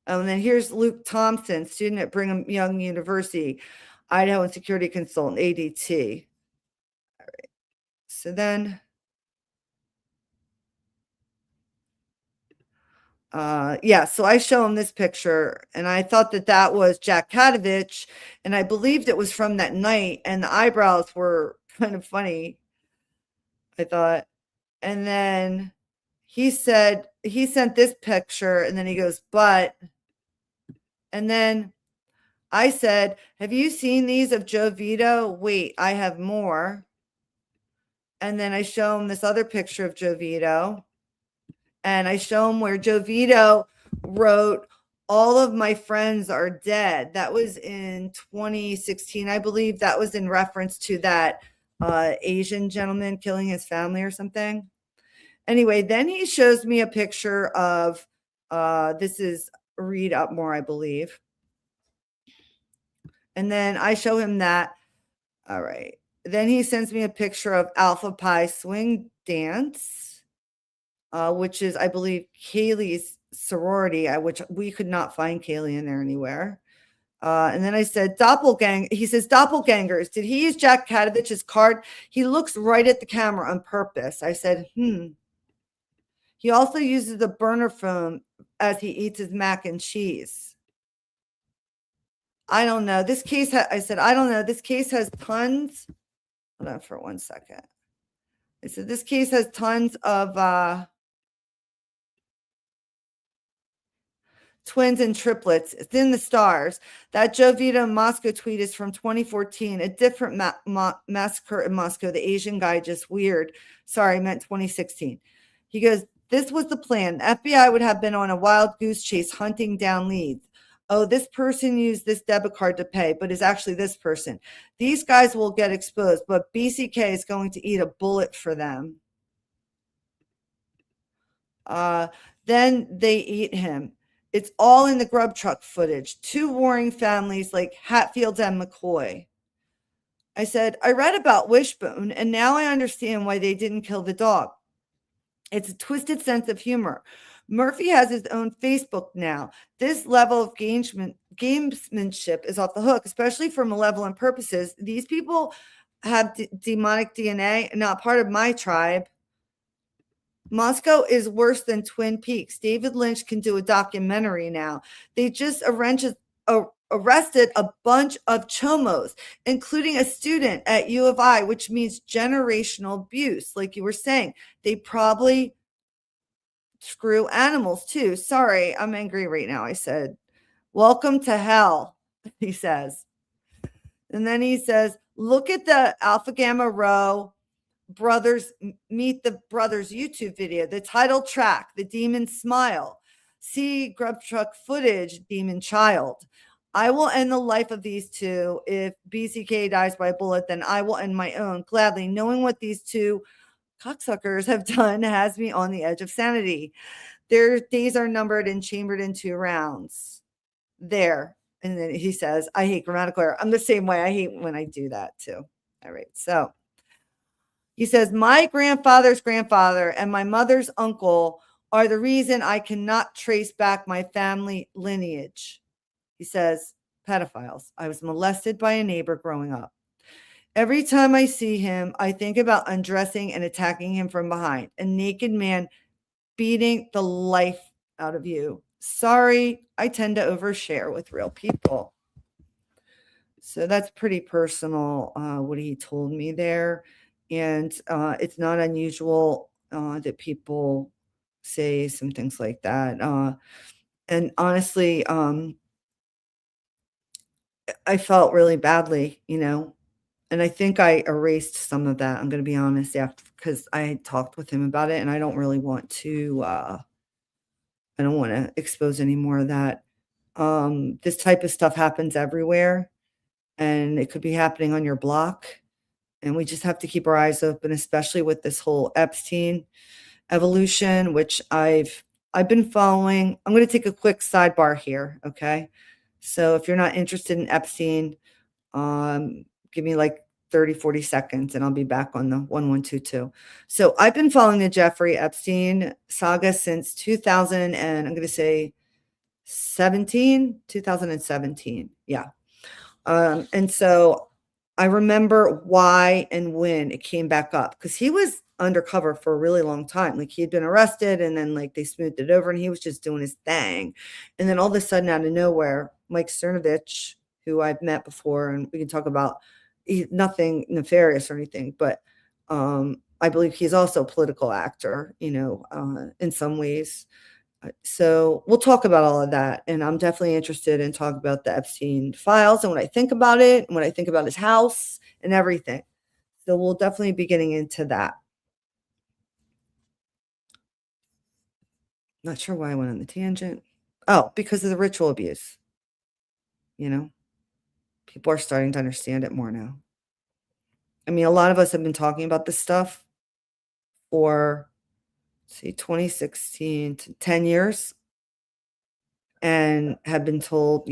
And then here's Luke Thompson, student at Brigham Young University, Idaho and security consultant, ADT. All right. So then, so I show him this picture, and I thought that was Jack Katovich, and I believed it was from that night, and the eyebrows were kind of funny, I thought. And then he said, he sent this picture, and then he goes, but, and then I said, have you seen these of Joe Vito? Wait, I have more. And then I show him this other picture of Joe Vito. And I show him where Joe Vito wrote, all of my friends are dead. That was in 2016. I believe that was in reference to that Asian gentleman killing his family or something. Anyway, then he shows me a picture of, this is Read Up More, I believe. And then I show him that. All right. Then he sends me a picture of Alpha Pi Swing Dance, which is, I believe, Kaylee's sorority, which we could not find Kaylee in there anywhere. And then I said, he says, doppelgangers. Did he use Jack Katovich's card? He looks right at the camera on purpose. I said, He also uses the burner phone as he eats his mac and cheese. I don't know. This case, I said, I don't know. This case has tons. Hold on for 1 second. I said, this case has tons of twins and triplets. It's in the stars. That Joe Vito Moscow tweet is from 2014. A different massacre in Moscow. The Asian guy just weird. Sorry, I meant 2016. He goes, this was the plan. The FBI would have been on a wild goose chase hunting down leads. Oh, this person used this debit card to pay, but is actually this person. These guys will get exposed, but BCK is going to eat a bullet for them. Then they eat him. It's all in the grub truck footage. Two warring families like Hatfield and McCoy. I said, I read about Wishbone, and now I understand why they didn't kill the dog. It's a twisted sense of humor. Murphy has his own Facebook now. This level of gamesmanship is off the hook, especially for malevolent purposes. These people have demonic DNA, not part of my tribe. Moscow is worse than Twin Peaks. David Lynch can do a documentary now. They just arrested a bunch of chomos, including a student at U of I, which means generational abuse. Like you were saying, they probably screw animals too. Sorry, I'm angry right now. I said, welcome to hell, he says. And then he says, look at the Alpha Gamma Rho brothers meet the brothers YouTube video, the title track, the demon smile. See grub truck footage, demon child. I will end the life of these two. If BCK dies by a bullet, then I will end my own gladly. Knowing what these two cocksuckers have done has me on the edge of sanity. Their days are numbered and chambered in 2 rounds. There. And then he says, I hate grammatical error. I'm the same way. I hate when I do that too. All right. So he says, my grandfather's grandfather and my mother's uncle are the reason I cannot trace back my family lineage. He says, pedophiles. I was molested by a neighbor growing up. Every time I see him, I think about undressing and attacking him from behind. A naked man beating the life out of you. Sorry, I tend to overshare with real people. So that's pretty personal, what he told me there. And it's not unusual that people say some things like that. And honestly, I felt really badly, and I think I erased some of that. I'm going to be honest, after, because I talked with him about it, and I don't really want to. I don't want to expose any more of that. This type of stuff happens everywhere, and it could be happening on your block. And we just have to keep our eyes open, especially with this whole Epstein evolution, which I've been following. I'm going to take a quick sidebar here, okay? So if you're not interested in Epstein, give me like 30, 40 seconds and I'll be back on the 1122. So I've been following the Jeffrey Epstein saga since 2000, and I'm going to say 2017. Yeah. And so I remember why and when it came back up, because he was undercover for a really long time. Like he had been arrested and then like they smoothed it over and he was just doing his thing. And then all of a sudden out of nowhere, Mike Cernovich, who I've met before, and we can talk about nothing nefarious or anything, but I believe he's also a political actor, in some ways. So we'll talk about all of that. And I'm definitely interested in talking about the Epstein files and what I think about it and what I think about his house and everything. So we'll definitely be getting into that. Not sure why I went on the tangent. Oh, because of the ritual abuse. People are starting to understand it more now. I mean, a lot of us have been talking about this stuff for, 2016 to 10 years and have been told,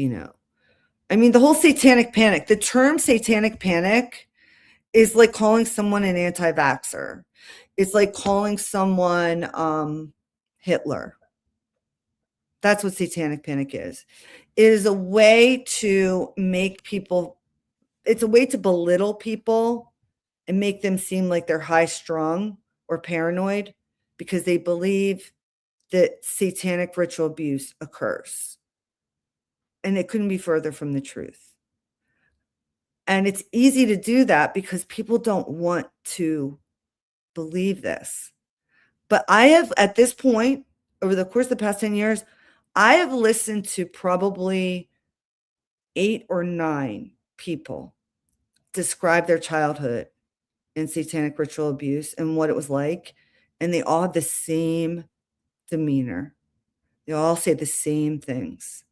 I mean, the whole satanic panic, the term satanic panic is like calling someone an anti-vaxxer. It's like calling someone Hitler. That's what satanic panic is. It is a way to make people, it's a way to belittle people and make them seem like they're high strung or paranoid because they believe that satanic ritual abuse occurs. And it couldn't be further from the truth. And it's easy to do that because people don't want to believe this. But I have, at this point, over the course of the past 10 years, I have listened to probably 8 or 9 people describe their childhood in satanic ritual abuse and what it was like. And they all have the same demeanor. They all say the same things.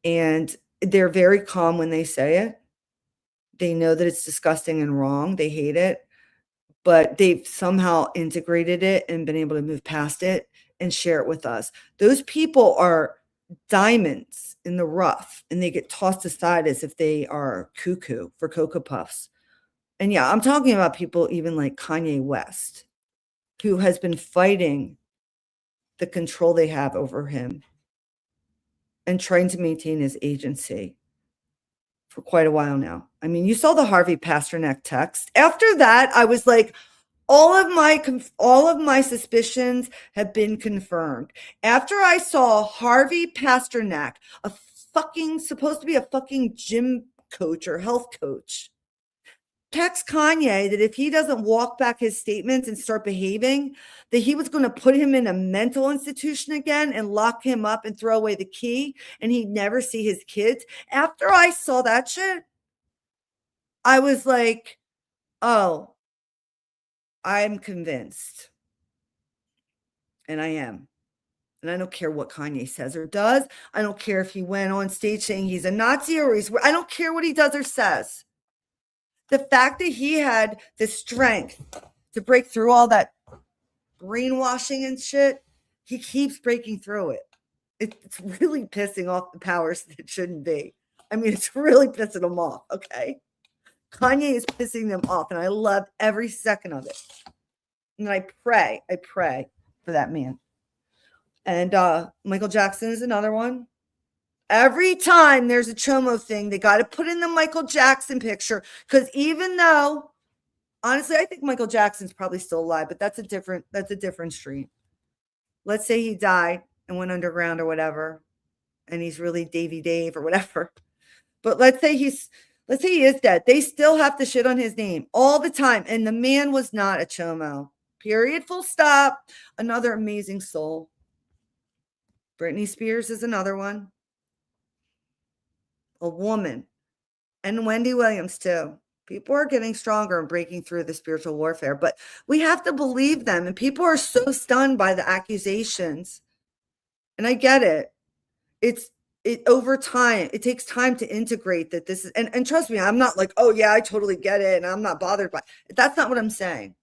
And they're very calm when they say it. They know that it's disgusting and wrong. They hate it. but they've somehow integrated it and been able to move past it and share it with us. Those people are diamonds in the rough, and they get tossed aside as if they are cuckoo for Cocoa Puffs. And yeah, I'm talking about people even like Kanye West, who has been fighting the control they have over him and trying to maintain his agency for quite a while now. I mean, you saw the Harvey Pasternak text. After that, I was like, all of my suspicions have been confirmed. After I saw Harvey Pasternak, supposed to be a fucking gym coach or health coach, text Kanye that if he doesn't walk back his statements and start behaving, that he was going to put him in a mental institution again and lock him up and throw away the key, and he'd never see his kids. After I saw that shit, I was like, oh, I'm convinced. And I am. And I don't care what Kanye says or does. I don't care if he went on stage saying he's a Nazi or I don't care what he does or says. The fact that he had the strength to break through all that brainwashing and shit, he keeps breaking through it. It's really pissing off the powers that shouldn't be. I mean, it's really pissing them off, okay? Kanye is pissing them off, and I love every second of it. And I pray for that man. And Michael Jackson is another one. Every time there's a Chomo thing, they got to put in the Michael Jackson picture, because even though, honestly, I think Michael Jackson's probably still alive, but that's a different stream. Let's say he died and went underground or whatever, and he's really Davy Dave or whatever. But let's say he is dead. They still have to shit on his name all the time, and the man was not a Chomo. Period. Full stop. Another amazing soul. Britney Spears is another one. A woman. And Wendy Williams too. People are getting stronger and breaking through the spiritual warfare, but we have to believe them. And people are so stunned by the accusations. And I get it. Over time, it takes time to integrate that this is, and trust me, I'm not like, oh yeah, I totally get it. And I'm not bothered by it. That's not what I'm saying.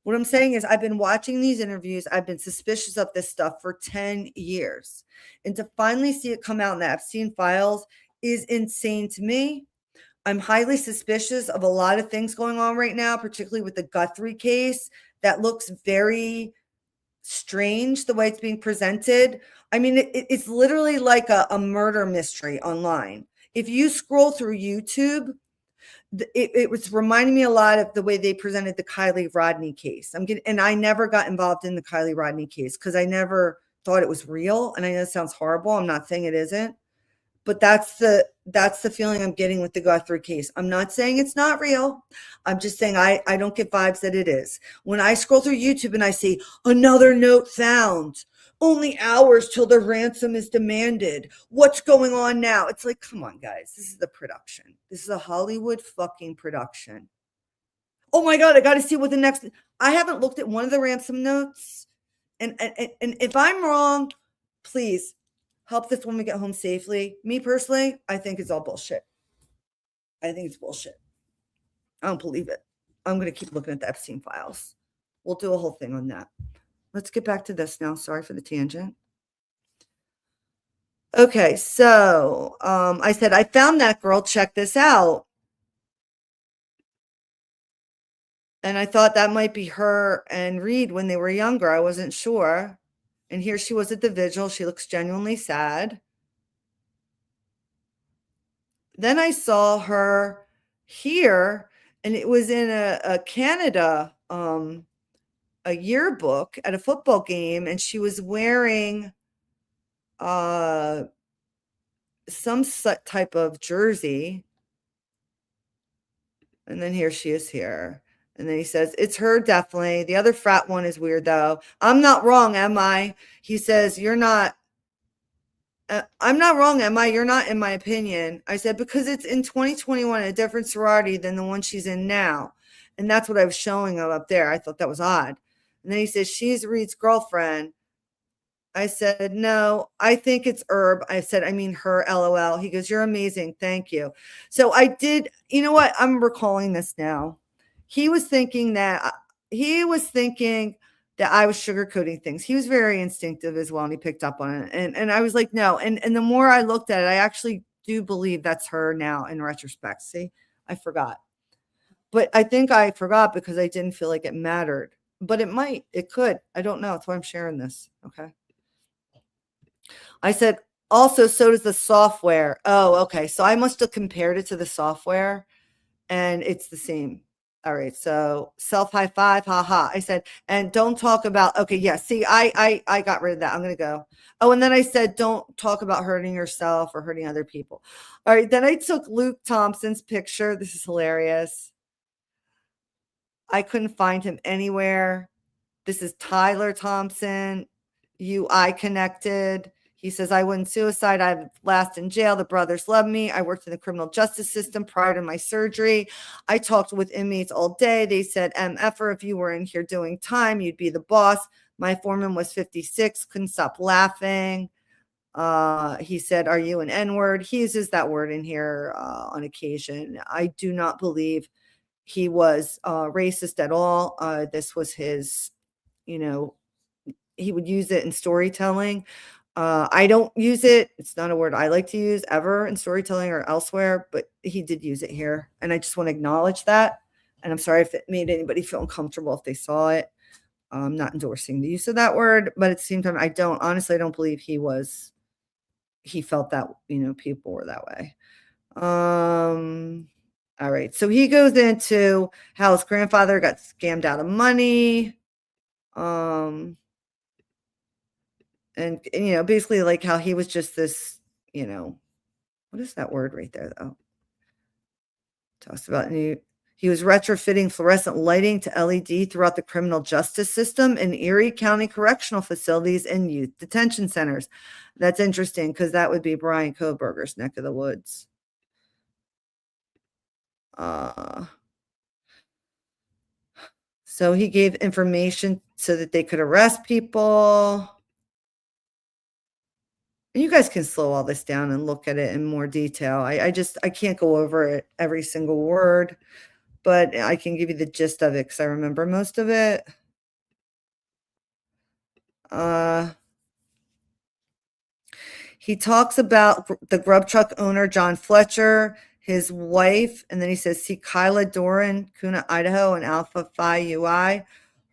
What I'm saying is I've been watching these interviews. I've been suspicious of this stuff for 10 years. And to finally see it come out in the Epstein files is insane to me. I'm highly suspicious of a lot of things going on right now, particularly with the Guthrie case. That looks very strange, the way it's being presented. I mean, it's literally like a murder mystery online. If you scroll through YouTube, it was reminding me a lot of the way they presented the Kylie Rodney case. And I never got involved in the Kylie Rodney case because I never thought it was real. And I know it sounds horrible. I'm not saying it isn't, but that's the feeling I'm getting with the Guthrie case. I'm not saying it's not real. I'm just saying I don't get vibes that it is. When I scroll through YouTube and I see another note found, only hours till the ransom is demanded. What's going on now? It's like, come on, guys. This is the production. This is a Hollywood fucking production. Oh my God, I got to see what the next. I haven't looked at one of the ransom notes. And if I'm wrong, please help this woman get home safely. Me personally, I think it's all bullshit. I think it's bullshit. I don't believe it. I'm going to keep looking at the Epstein files. We'll do a whole thing on that. Let's get back to this now. Sorry for the tangent. Okay, so I said, I found that girl. Check this out. And I thought that might be her and Reed when they were younger. I wasn't sure. And here she was at the vigil. She looks genuinely sad. Then I saw her here, and it was in a Canada a yearbook at a football game, and she was wearing some type of jersey. And then here she is here. And then he says, it's her, definitely. The other frat one is weird, though. I'm not wrong, am I? He says, you're not. I'm not wrong, am I? You're not, in my opinion. I said, because it's in 2021, a different sorority than the one she's in now. And that's what I was showing him up there. I thought that was odd. And then he says, she's Reed's girlfriend. I said, no, I think it's Herb. I said, I mean her, LOL. He goes, you're amazing. Thank you. So I did, you know what? I'm recalling this now. He was thinking that he was thinking that I was sugarcoating things. He was very instinctive as well, and he picked up on it. And I was like, no. And the more I looked at it, I actually do believe that's her now in retrospect. See, I forgot. But I think I forgot because I didn't feel like it mattered. But it might, it could. I don't know. That's why I'm sharing this. Okay. I said, also, so does the software. Oh, okay. So I must have compared it to the software, and it's the same. All right. So self high five, haha. I said, and don't talk about, okay. Yeah. See, I got rid of that. I'm going to go. Oh, and then I said, don't talk about hurting yourself or hurting other people. All right. Then I took Luke Thompson's picture. This is hilarious. I couldn't find him anywhere. This is Tyler Thompson, UI connected. He says, I wouldn't suicide. I'm last in jail. The brothers love me. I worked in the criminal justice system prior to my surgery. I talked with inmates all day. They said, MFer, if you were in here doing time, you'd be the boss. My foreman was 56, couldn't stop laughing. He said, are you an N-word? He uses that word in here on occasion. I do not believe he was racist at all. This was his, he would use it in storytelling. I don't use it. It's not a word I like to use ever in storytelling or elsewhere, but he did use it here. And I just want to acknowledge that. And I'm sorry if it made anybody feel uncomfortable if they saw it. I'm not endorsing the use of that word, but at the same time, I don't believe he felt that, people were that way. All right. So he goes into how his grandfather got scammed out of money. And basically like how he was just this, what is that word right there though? Talks about he was retrofitting fluorescent lighting to LED throughout the criminal justice system in Erie County correctional facilities and youth detention centers. That's interesting because that would be Bryan Kohberger's neck of the woods. So he gave information so that they could arrest people. You guys can slow all this down and look at it in more detail. I can't go over it every single word, but I can give you the gist of it because I remember most of it. He talks about the grub truck owner, John Fletcher, his wife, and then he says, see Kyla Doran, Kuna, Idaho, and Alpha Phi UI.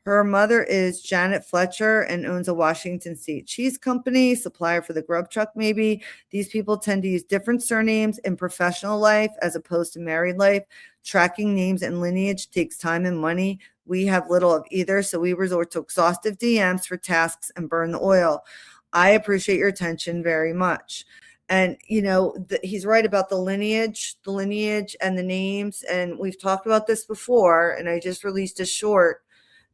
Her mother is Janet Fletcher and owns a Washington State cheese company, supplier for the grub truck, maybe. These people tend to use different surnames in professional life as opposed to married life. Tracking names and lineage takes time and money. We have little of either, so we resort to exhaustive DMs for tasks and burn the oil. I appreciate your attention very much. And, he's right about the lineage and the names. And we've talked about this before, and I just released a short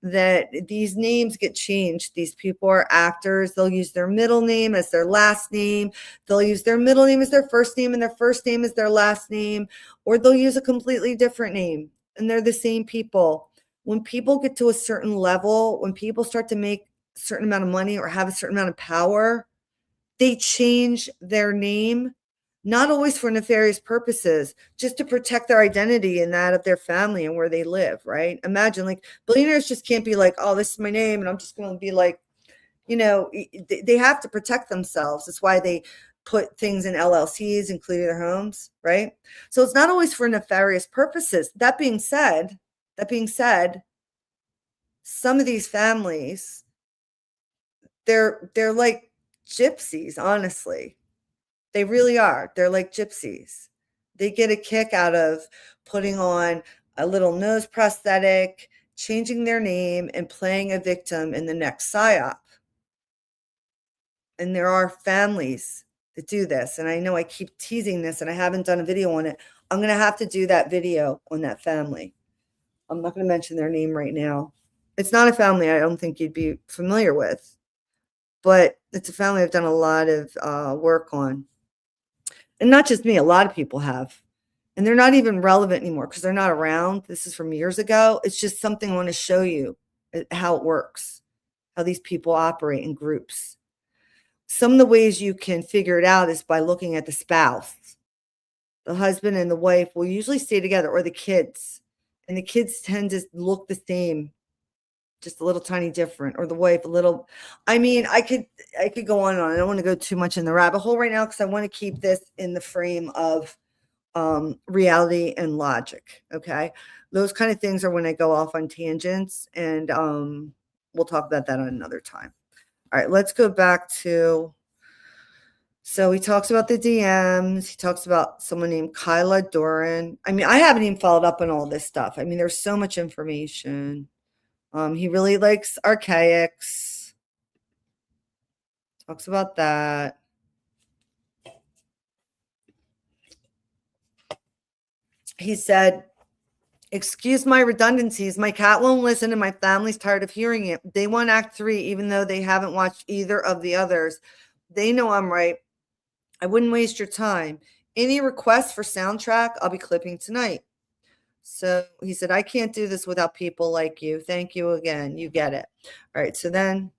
that these names get changed. These people are actors. They'll use their middle name as their last name. They'll use their middle name as their first name and their first name as their last name, or they'll use a completely different name, and they're the same people. When people get to a certain level, when people start to make a certain amount of money or have a certain amount of power, they change their name, not always for nefarious purposes, just to protect their identity and that of their family and where they live, right? Imagine like billionaires just can't be like, oh, this is my name and I'm just going to be like, they have to protect themselves. That's why they put things in LLCs, including their homes, right? So it's not always for nefarious purposes. That being said, some of these families, they're like gypsies, honestly. They really are. They're like gypsies. They get a kick out of putting on a little nose prosthetic, changing their name, and playing a victim in the next psyop. And there are families that do this. And I know I keep teasing this and I haven't done a video on it. I'm going to have to do that video on that family. I'm not going to mention their name right now. It's not a family I don't think you'd be familiar with, but it's a family I've done a lot of work on. And not just me, a lot of people have. And they're not even relevant anymore because they're not around. This is from years ago. It's just something I want to show you how it works, how these people operate in groups. Some of the ways you can figure it out is by looking at the spouse. The husband and the wife will usually stay together, or the kids. And the kids tend to look the same. just a little tiny different, or the wife a little. I mean, I could go on and on. I don't want to go too much in the rabbit hole right now because I want to keep this in the frame of reality and logic. Okay. Those kind of things are when I go off on tangents, and we'll talk about that on another time. All right, let's go back to, so he talks about the DMs. He talks about someone named Kyla Doran. I mean, I haven't even followed up on all this stuff. I mean, there's so much information. He really likes archaics. Talks about that. He said, excuse my redundancies. My cat won't listen and my family's tired of hearing it. They want Act 3, even though they haven't watched either of the others. They know I'm right. I wouldn't waste your time. Any requests for soundtrack, I'll be clipping tonight. So he said, I can't do this without people like you. Thank you again. You get it. All right. So then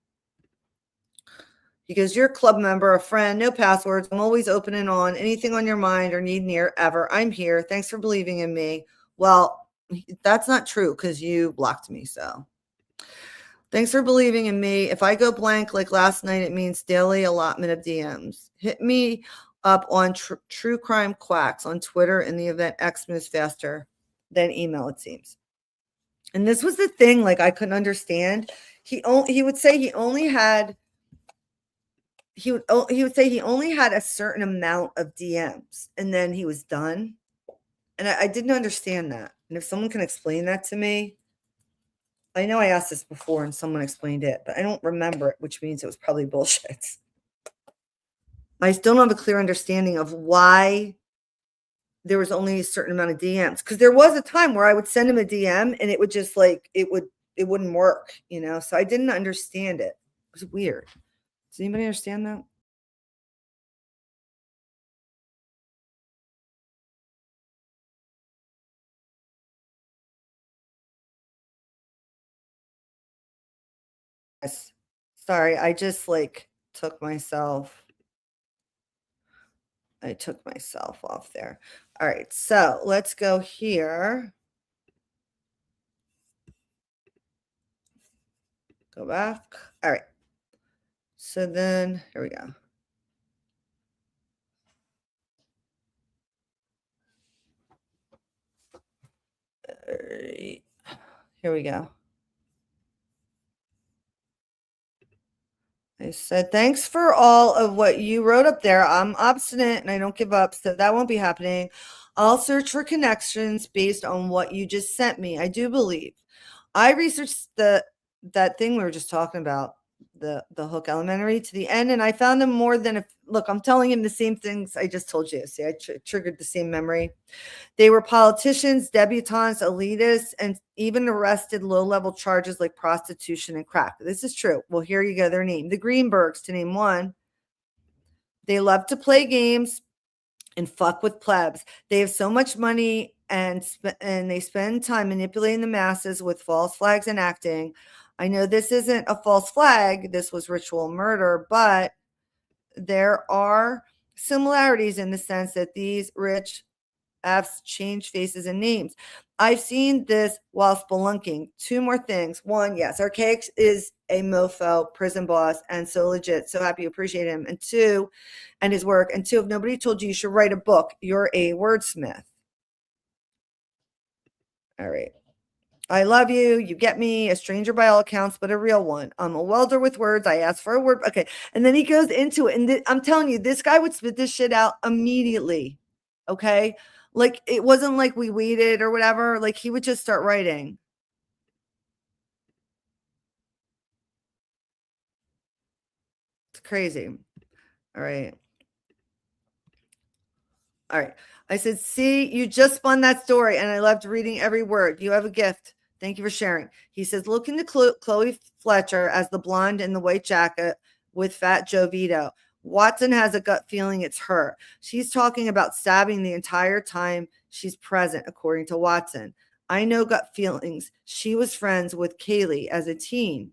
he goes, you're a club member, a friend, no passwords. I'm always open and on. Anything on your mind or need near ever. I'm here. Thanks for believing in me. Well, that's not true because you blocked me. So thanks for believing in me. If I go blank like last night, it means daily allotment of DMs. Hit me up on True Crime Quacks on Twitter in the event X moves faster than email, it seems. And this was the thing, like, I couldn't understand. He would say he only had a certain amount of DMs, and then he was done. And I didn't understand that. And if someone can explain that to me, I know I asked this before and someone explained it, but I don't remember it, which means it was probably bullshit. I still don't have a clear understanding of why there was only a certain amount of DMs. Because there was a time where I would send him a DM and it would just like, it wouldn't work, you know? So I didn't understand it. It was weird. Does anybody understand that? Yes. Sorry, I just like took myself off there. All right, so let's go here. Go back. All right. So then, here we go. All right. Here we go. I said, thanks for all of what you wrote up there. I'm obstinate and I don't give up, so that won't be happening. I'll search for connections based on what you just sent me. I do believe. I researched that thing we were just talking about, the Hook Elementary to the end, and I found them more than a look. I'm telling him the same things I just told you. See, I triggered the same memory. They were politicians, debutantes, elitists, and even arrested low-level charges like prostitution and crack. This is true. Well, here you go. Their name, the Greenbergs, to name one. They love to play games and fuck with plebs. They have so much money and they spend time manipulating the masses with false flags and acting. I know this isn't a false flag. This was ritual murder, but there are similarities in the sense that these rich F's change faces and names. I've seen this while spelunking. Two more things. One, yes, Archaics is a mofo, prison boss, and so legit. So happy you appreciate him. And two, and his work. And two, if nobody told you you should write a book, you're a wordsmith. All right. I love you. You get me, a stranger by all accounts, but a real one. I'm a welder with words. I asked for a word. Okay. And then he goes into it. And I'm telling you, this guy would spit this shit out immediately. Okay. Like, it wasn't like we waited or whatever. Like, he would just start writing. It's crazy. All right. All right. I said, see, you just spun that story, and I loved reading every word. You have a gift. Thank you for sharing. He says, look into Chloe Fletcher as the blonde in the white jacket with Fat Joe Vito. Watson has a gut feeling it's her. She's talking about stabbing the entire time she's present, according to Watson. I know gut feelings. She was friends with Kaylee as a teen.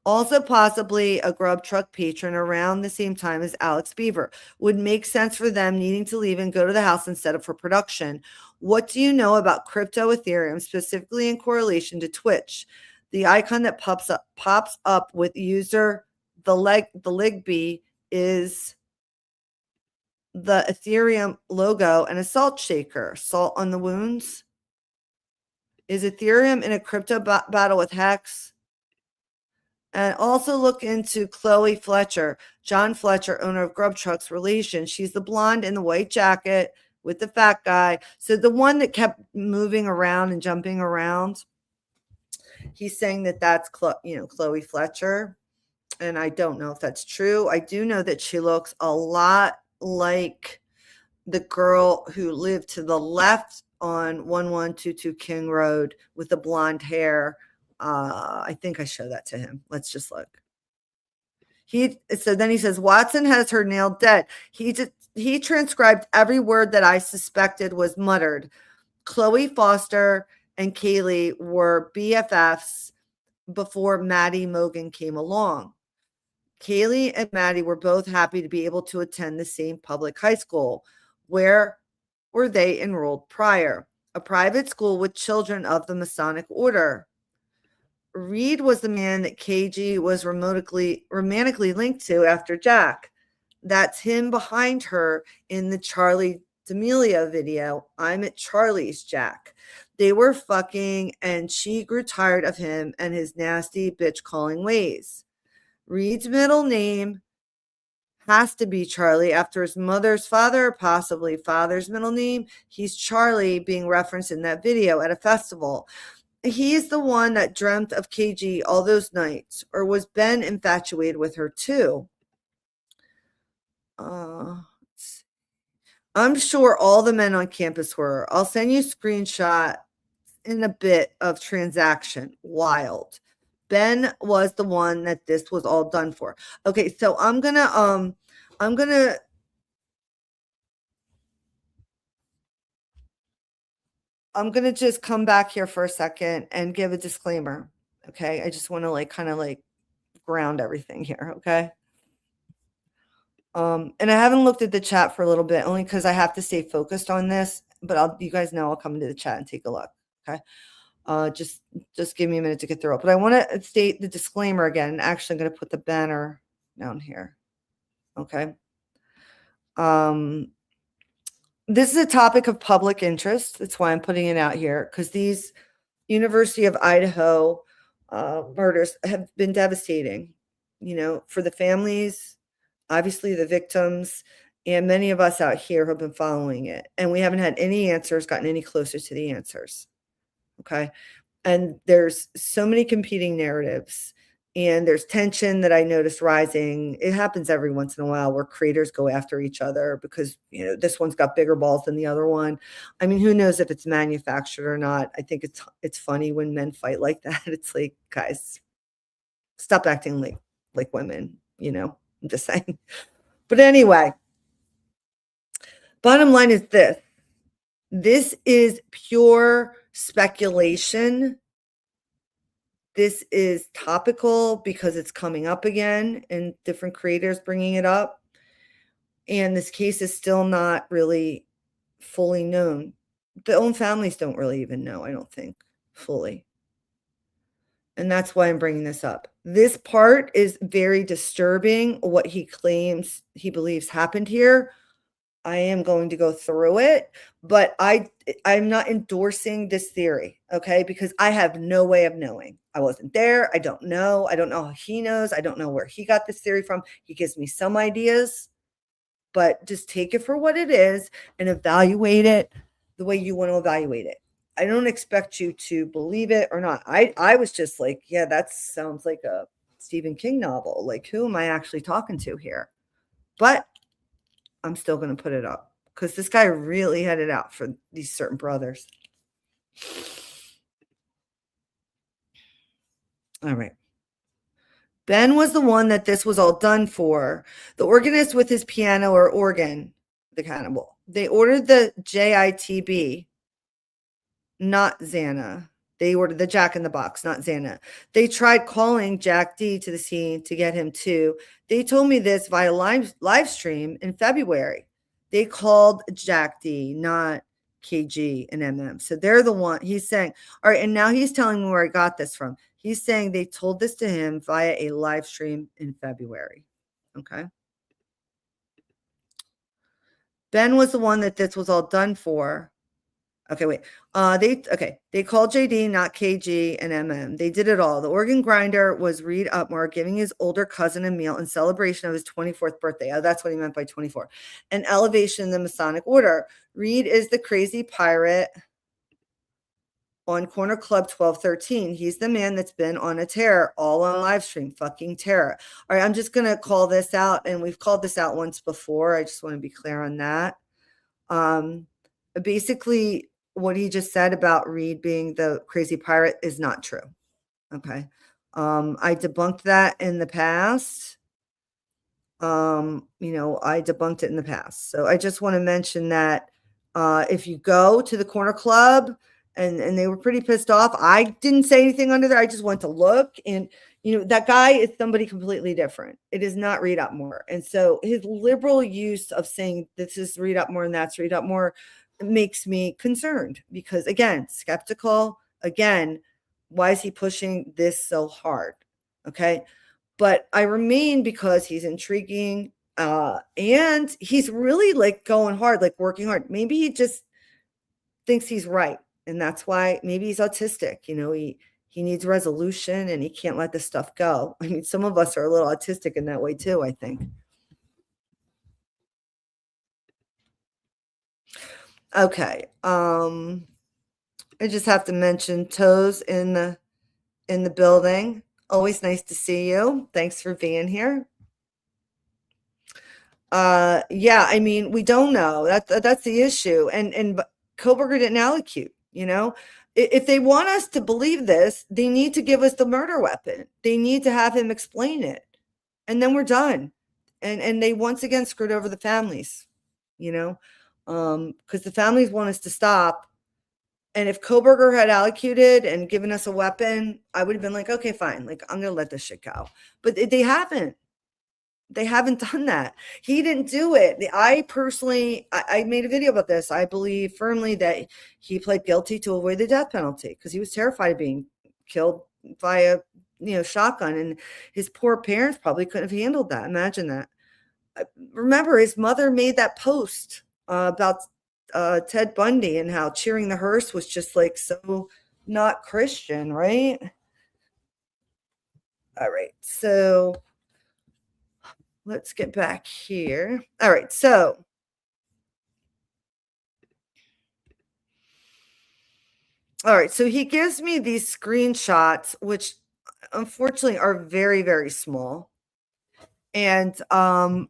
Also, possibly a grub truck patron around the same time as Alex Beaver. Would make sense for them needing to leave and go to the house instead of for production. What do you know about crypto Ethereum, specifically in correlation to Twitch? The icon that pops up with user the Ligby is the Ethereum logo and a salt shaker. Salt on the wounds. Is Ethereum in a crypto battle with Hex? And also look into Chloe Fletcher, John Fletcher, owner of Grub Truck's relation. She's the blonde in the white jacket with the fat guy. So the one that kept moving around and jumping around, he's saying that that's Chloe Fletcher. And I don't know if that's true. I do know that she looks a lot like the girl who lived to the left on 1122 King Road with the blonde hair. I think I showed that to him. Let's just look. So then he says, Watson has her nailed dead. He transcribed every word that I suspected was muttered. Chloe Foster and Kaylee were BFFs before Maddie Mogan came along. Kaylee and Maddie were both happy to be able to attend the same public high school. Where were they enrolled prior? A private school with children of the Masonic order. Reed was the man that KG was romantically linked to after Jack. That's him behind her in the Charlie D'Amelio video. I'm at Charlie's Jack. They were fucking and she grew tired of him and his nasty bitch calling ways. Reed's middle name has to be Charlie after his mother's father, possibly father's middle name. He's Charlie being referenced in that video at a festival. He's the one that dreamt of KG all those nights, or was Ben infatuated with her too? I'm sure all the men on campus were. I'll send you a screenshot in a bit of transaction. Wild. Ben was the one that this was all done for. Okay, so I'm gonna just come back here for a second and give a disclaimer. Okay, I just want to kind of ground everything here. Okay. And I haven't looked at the chat for a little bit, only because I have to stay focused on this. But you guys know I'll come into the chat and take a look. Okay. Just give me a minute to get through it. But I want to state the disclaimer again. Actually, I'm going to put the banner down here. Okay. This is a topic of public interest. That's why I'm putting it out here, because these University of Idaho murders have been devastating, for the families, obviously the victims, and many of us out here have been following it. And we haven't had any answers, gotten any closer to the answers. Okay. And there's so many competing narratives, and there's tension that I noticed rising. It happens every once in a while where creators go after each other because, this one's got bigger balls than the other one. I mean, who knows if it's manufactured or not? I think it's funny when men fight like that. It's like, guys, stop acting like women, I'm just saying. But anyway, bottom line is this. This is pure speculation. This is topical because it's coming up again and different creators bringing it up. And this case is still not really fully known. The own families don't really even know, I don't think, fully. And that's why I'm bringing this up. This part is very disturbing, what he claims he believes happened here. I am going to go through it, but I'm not endorsing this theory, okay? Because I have no way of knowing. I wasn't there. I don't know. I don't know how he knows. I don't know where he got this theory from. He gives me some ideas, but just take it for what it is and evaluate it the way you want to evaluate it. I don't expect you to believe it or not. I was just like, yeah, that sounds like a Stephen King novel. Like, who am I actually talking to here? But I'm still going to put it up because this guy really had it out for these certain brothers. All right. Ben was the one that this was all done for. The organist with his piano or organ, the cannibal. They ordered the JITB, not Xana. They ordered the Jack in the Box, not Xana. They tried calling Jack D to the scene to get him too. They told me this via live stream in February. They called Jack D, not KG and MM. So they're the one he's saying. All right, and now he's telling me where I got this from. He's saying they told this to him via a live stream in February. Okay. Ben was the one that this was all done for. Okay, wait. They called JD, not KG and MM. They did it all. The organ grinder was Reed Upmore giving his older cousin a meal in celebration of his 24th birthday. Oh, that's what he meant by 24. An elevation in the Masonic order. Reed is the crazy pirate on Corner Club 1213. He's the man that's been on a tear, all on live stream, fucking terror. All right, I'm just going to call this out, and we've called this out once before. I just want to be clear on that. Basically, what he just said about Reed being the crazy pirate is not true. Okay. I debunked that in the past. I debunked it in the past. So I just want to mention that if you go to the corner club and they were pretty pissed off, I didn't say anything under there. I just went to look, and that guy is somebody completely different. It is not Reed Upmore. And so his liberal use of saying this is Reed Upmore and that's Reed Upmore makes me concerned because, again, skeptical. Again, why is he pushing this so hard? Okay. But I remain because he's intriguing and he's really like going hard, like working hard. Maybe he just thinks he's right. And that's why maybe he's autistic. He needs resolution and he can't let this stuff go. I mean, some of us are a little autistic in that way too, I think. Okay. I just have to mention Toes in the building. Always nice to see you. Thanks for being here. Yeah, I mean, we don't know. That's the issue. And Kohberger didn't allocute, If they want us to believe this, they need to give us the murder weapon. They need to have him explain it. And then we're done. And they once again screwed over the families, because the families want us to stop. And if Kohberger had allocated and given us a weapon, I would have been like, okay, fine. Like, I'm going to let this shit go. But they haven't. They haven't done that. He didn't do it. I personally, I made a video about this. I believe firmly that he pled guilty to avoid the death penalty because he was terrified of being killed by a shotgun. And his poor parents probably couldn't have handled that. Imagine that. Remember, his mother made that post about Ted Bundy and how cheering the hearse was just like so not Christian, right? All right, so let's get back here. All right, so he gives me these screenshots, which unfortunately are very, very small. And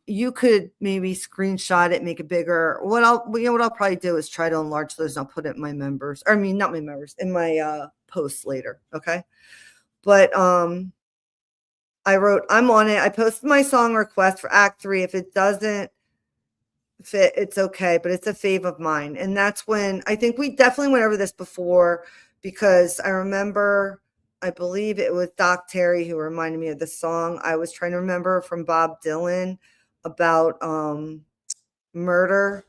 you could maybe screenshot it, make it bigger. What I'll probably do is try to enlarge those, and I'll put it in my members. Or, I mean, not my members, in my posts later. Okay. But I wrote, I'm on it. I posted my song request for Act 3. If it doesn't fit, it's okay, but it's a fave of mine. And that's when I think we definitely went over this before, because I remember, I believe it was Doc Terry who reminded me of the song I was trying to remember from Bob Dylan about murder.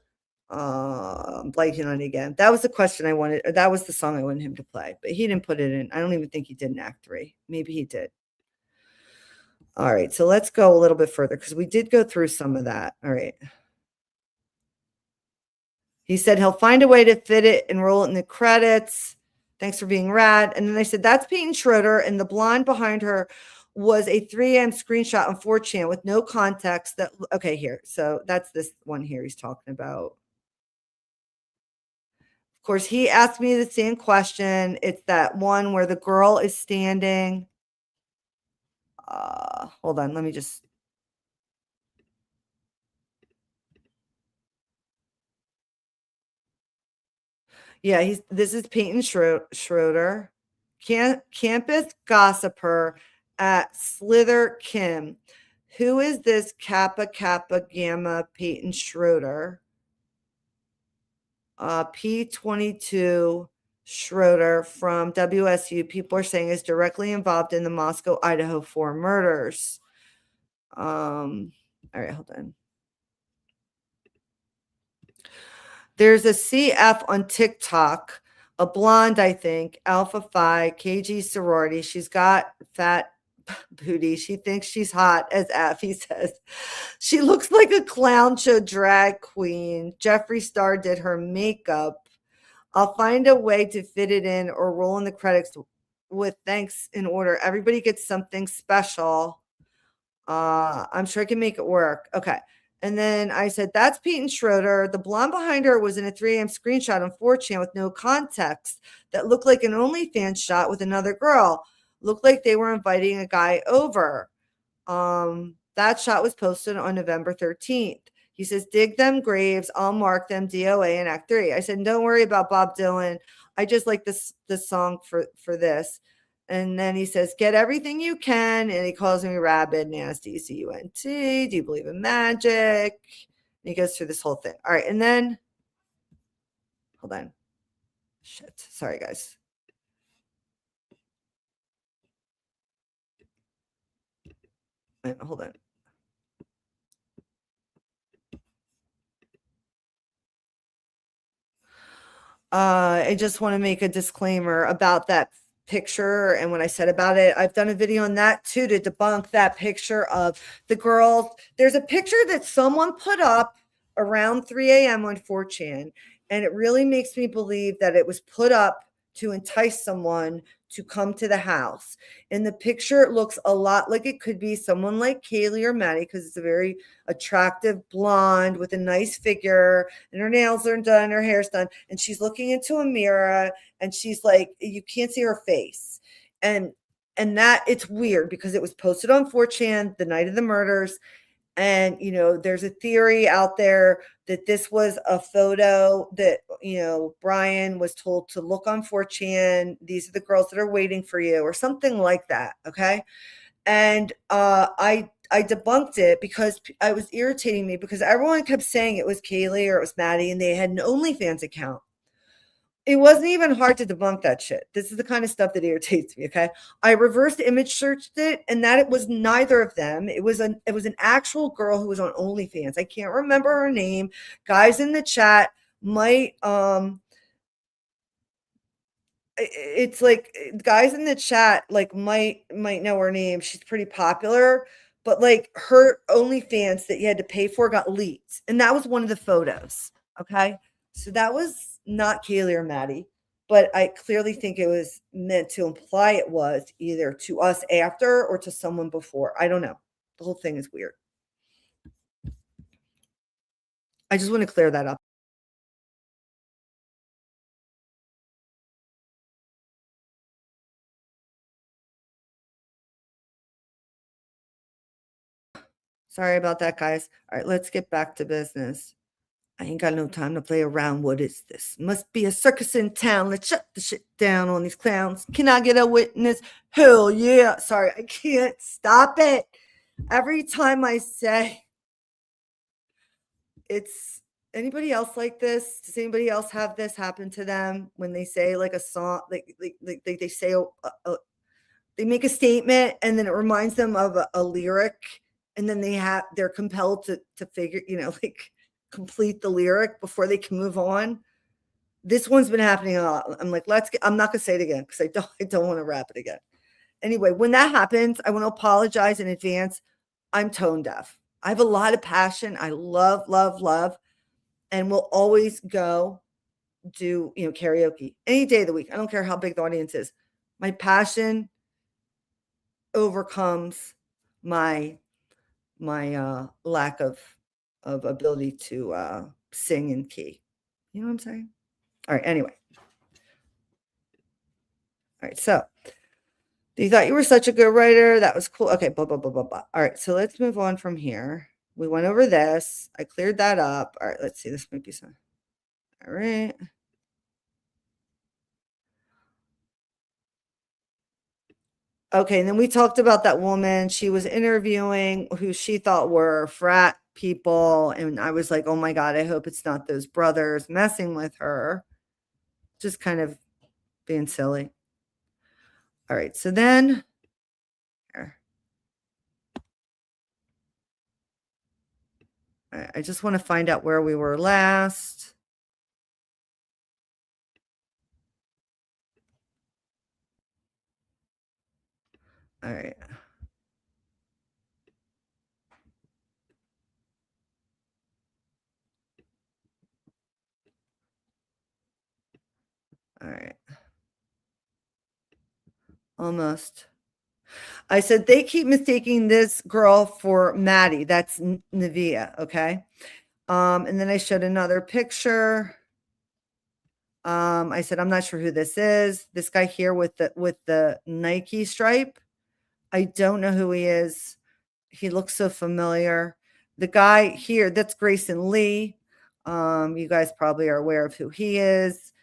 I'm blanking on it again. That was the question I wanted, or that was the song I wanted him to play, but he didn't put it in. I don't even think he did in Act 3. Maybe he did. All right, so let's go a little bit further because we did go through some of that. All right. He said he'll find a way to fit it and roll it in the credits. Thanks for being rad. And then they said, that's Peyton Schroeder, and the blonde behind her was a 3 a.m. screenshot on 4chan with no context. Okay, here. So that's this one here he's talking about. Of course, he asked me the same question. It's that one where the girl is standing. Hold on. Let me just. Yeah, this is Peyton Schroeder, campus gossiper at Slither Kim. Who is this Kappa Kappa Gamma Peyton Schroeder? P22 Schroeder from WSU. People are saying is directly involved in the Moscow, Idaho 4 murders. All right, hold on. There's a CF on TikTok, a blonde, I think, Alpha Phi, KG sorority. She's got fat booty. She thinks she's hot as F, he says. She looks like a clown show drag queen. Jeffree Star did her makeup. I'll find a way to fit it in or roll in the credits with thanks in order. Everybody gets something special. I'm sure I can make it work. Okay. And then I said, that's Peyton Schroeder. The blonde behind her was in a 3 a.m. screenshot on 4chan with no context that looked like an OnlyFans shot with another girl. Looked like they were inviting a guy over. That shot was posted on November 13th. He says, dig them graves. I'll mark them DOA in Act 3. I said, don't worry about Bob Dylan. I just like this song for this. And then he says, get everything you can. And he calls me rabid, nasty, CUNT. Do you believe in magic? And he goes through this whole thing. All right. And then, hold on. Shit. Sorry, guys. Wait, hold on. I just want to make a disclaimer about that picture and what I said about it. I've done a video on that too to debunk that picture of the girls. There's a picture that someone put up around 3 a.m. on 4chan, and it really makes me believe that it was put up to entice someone to come to the house. In the picture, it looks a lot like it could be someone like Kaylee or Maddie, because it's a very attractive blonde with a nice figure, and her nails are done, her hair's done, and she's looking into a mirror, and she's like, you can't see her face. And that, it's weird because it was posted on 4chan the night of the murders. And, there's a theory out there that this was a photo that, Bryan was told to look on 4chan. These are the girls that are waiting for you, or something like that. Okay. And I debunked it because I was irritating me because everyone kept saying it was Kaylee or it was Maddie, and they had an OnlyFans account. It wasn't even hard to debunk that shit. This is the kind of stuff that irritates me. Okay. I reversed image searched it, and that it was neither of them. It was an actual girl who was on OnlyFans. I can't remember her name. Guys in the chat might, it's like guys in the chat like might know her name. She's pretty popular, but like her OnlyFans that you had to pay for got leaked, and that was one of the photos. Okay. So that was not Kaylee or Maddie, but I clearly think it was meant to imply it was either to us after or to someone before. I don't know. The whole thing is weird. I just want to clear that up. Sorry about that, guys. All right, let's get back to business. I ain't got no time to play around. What is this? Must be a circus in town. Let's shut the shit down on these clowns. Can I get a witness? Hell yeah. Sorry, I can't stop it. Every time I say it's anybody else like this? Does anybody else have this happen to them when they say like a song, like they say they make a statement and then it reminds them of a lyric, and then they're compelled to figure, like complete the lyric before they can move on. This one's been happening a lot. I'm like, I'm not gonna say it again because I don't want to rap it again. Anyway, when that happens, I want to apologize in advance. I'm tone deaf. I have a lot of passion. I love, love, love, and will always go do karaoke any day of the week. I don't care how big the audience is. My passion overcomes my lack of ability to sing in key. You know what I'm saying? All right. Anyway. All right. So you thought you were such a good writer. That was cool. Okay. Blah, blah, blah, blah, blah. All right. So let's move on from here. We went over this. I cleared that up. All right. Let's see. This might be some. All right. Okay. And then we talked about that woman. She was interviewing who she thought were frat people. And I was like, oh my God, I hope it's not those brothers messing with her. Just kind of being silly. All right. So then here. I just want to find out where we were last. All right. All right. Almost. I said, they keep mistaking this girl for Maddie. That's Navia. Okay. And then I showed another picture. I said, I'm not sure who this is. This guy here with the Nike stripe. I don't know who he is. He looks so familiar. The guy here, that's Grayson Lee. You guys probably are aware of who he is.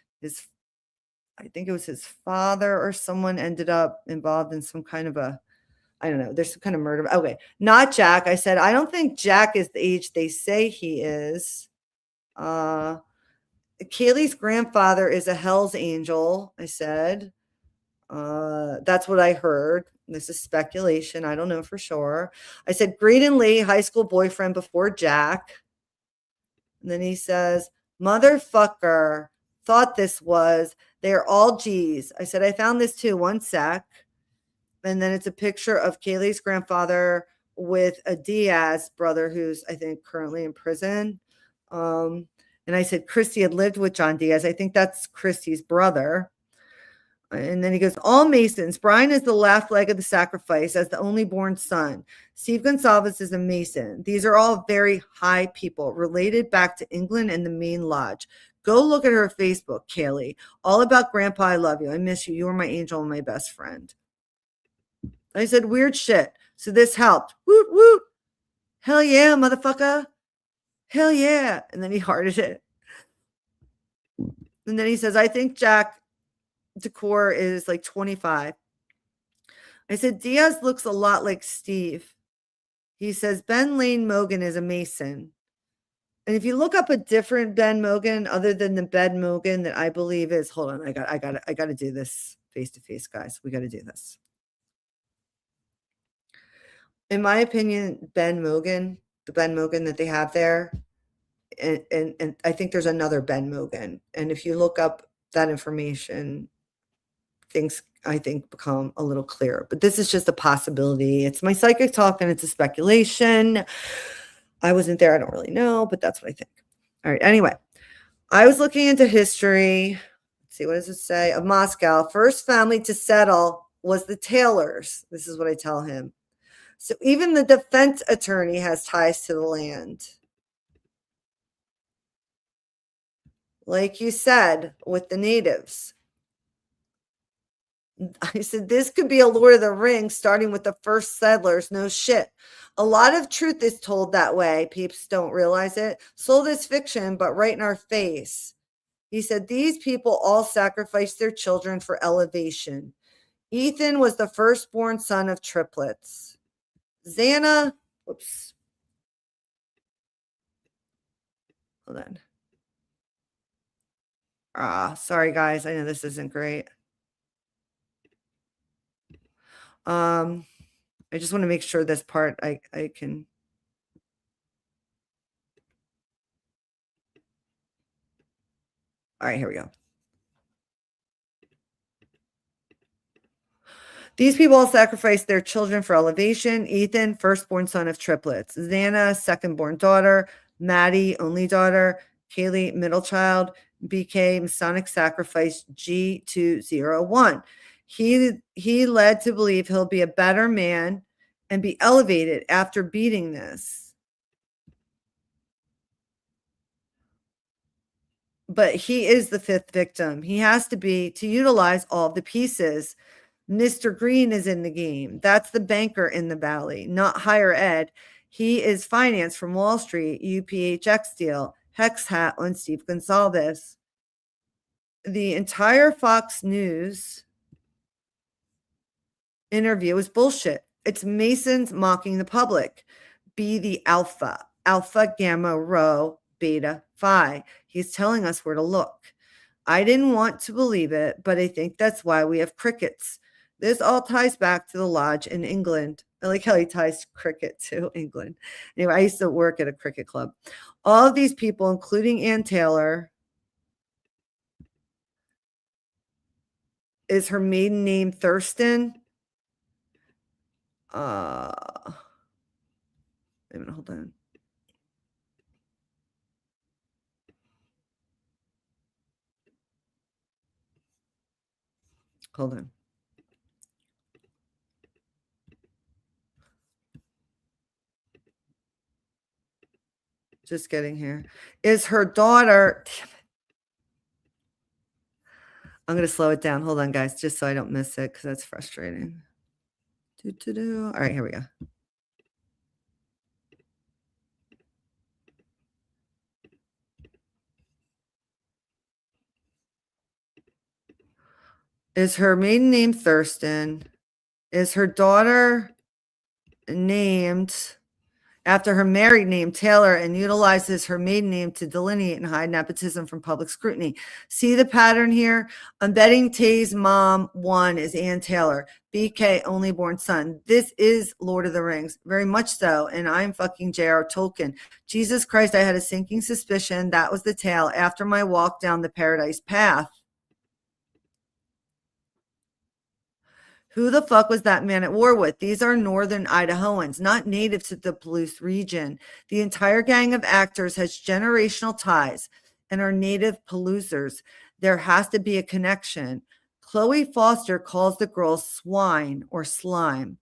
I think it was his father or someone ended up involved in some kind of I don't know. There's some kind of murder. Okay. Not Jack. I said, I don't think Jack is the age they say he is. Kaylee's grandfather is a Hell's Angel. I said, that's what I heard. This is speculation. I don't know for sure. I said, Graydon Lee, high school boyfriend before Jack. And then he says, motherfucker, thought this was, they're all G's. I said, I found this too. One sec. And then it's a picture of Kaylee's grandfather with a Diaz brother who's, I think, currently in prison. And I said, Christy had lived with John Diaz. I think that's Christy's brother. And then he goes, all Masons. Bryan is the last leg of the sacrifice as the only born son. Steve Gonsalves is a Mason. These are all very high people related back to England and the main lodge. Go look at her Facebook, Kaylee. All about Grandpa, I love you. I miss you. You were my angel and my best friend. I said, weird shit. So this helped. Woot, woot. Hell yeah, motherfucker. Hell yeah. And then he hearted it. And then he says, I think Jack Decor is like 25. I said, Diaz looks a lot like Steve. He says, Ben Lane Mogan is a Mason. And if you look up a different Ben Mogan, other than the Ben Mogan that I believe is, hold on, I got to do this face to face, guys. We got to do this. In my opinion, Ben Mogan, the Ben Mogan that they have there, and I think there's another Ben Mogan. And if you look up that information, things I think become a little clearer. But this is just a possibility. It's my psychic talk and it's a speculation. I wasn't there. I don't really know, but that's what I think. All right. Anyway, I was looking into history. Let's see, what does it say? Of Moscow. First family to settle was the Taylors. This is what I tell him. So even the defense attorney has ties to the land. Like you said, with the natives. I said, this could be a Lord of the Rings, starting with the first settlers. No shit. A lot of truth is told that way. Peeps don't realize it. Sold as fiction, but right in our face. He said, these people all sacrificed their children for elevation. Ethan was the firstborn son of triplets. Xana, whoops. Hold on. Sorry, guys. I know this isn't great. I just want to make sure this part I can. All right, here we go. These people all sacrificed their children for elevation. Ethan, firstborn son of triplets. Xana, secondborn daughter. Maddie, only daughter. Kaylee, middle child. BK, Masonic sacrifice G201. He led to believe he'll be a better man and be elevated after beating this. But he is the fifth victim. He has to be to utilize all the pieces. Mr. Green is in the game. That's the banker in the valley, not higher ed. He is finance from Wall Street, UPHX deal, Hex hat on Steve Gonsalves. The entire Fox News interview is bullshit. It's Masons mocking the public. Be the alpha, alpha, gamma, rho, beta, phi. He's telling us where to look. I didn't want to believe it, but I think that's why we have crickets. This all ties back to the lodge in England. I like how he ties cricket to England. Anyway, I used to work at a cricket club. All of these people, including Ann Taylor, is her maiden name Thurston? Wait a minute, hold on. Hold on. Just getting here. Is her daughter, damn it. I'm going to slow it down. Hold on, guys, just so I don't miss it because that's frustrating. All right, here we go. Is her maiden name Thurston? Is her daughter named after her married name, Taylor, and utilizes her maiden name to delineate and hide nepotism from public scrutiny? See the pattern here? I'm betting Tay's mom, one, is Ann Taylor. BK, only born son. This is Lord of the Rings, very much so, and I'm fucking J.R. Tolkien. Jesus Christ, I had a sinking suspicion that was the tale after my walk down the Paradise Path. Who the fuck was that man at war with? These are northern Idahoans, not native to the Palouse region. The entire gang of actors has generational ties and are native Palousers. There has to be a connection. Chloe Foster calls the girls swine or slime.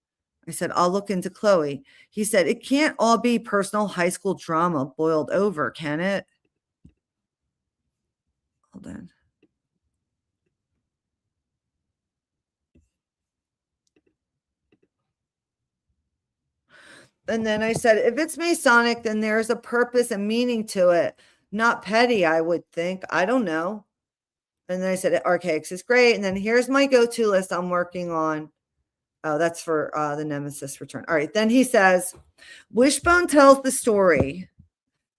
I said, I'll look into Chloe. He said, it can't all be personal high school drama boiled over, can it? Hold on. And then I said, if it's Masonic, then there's a purpose and meaning to it. Not petty, I would think. I don't know. And then I said, Archaics is great. And then here's my go-to list I'm working on. Oh, that's for the Nemesis return. All right. Then he says, Wishbone tells the story.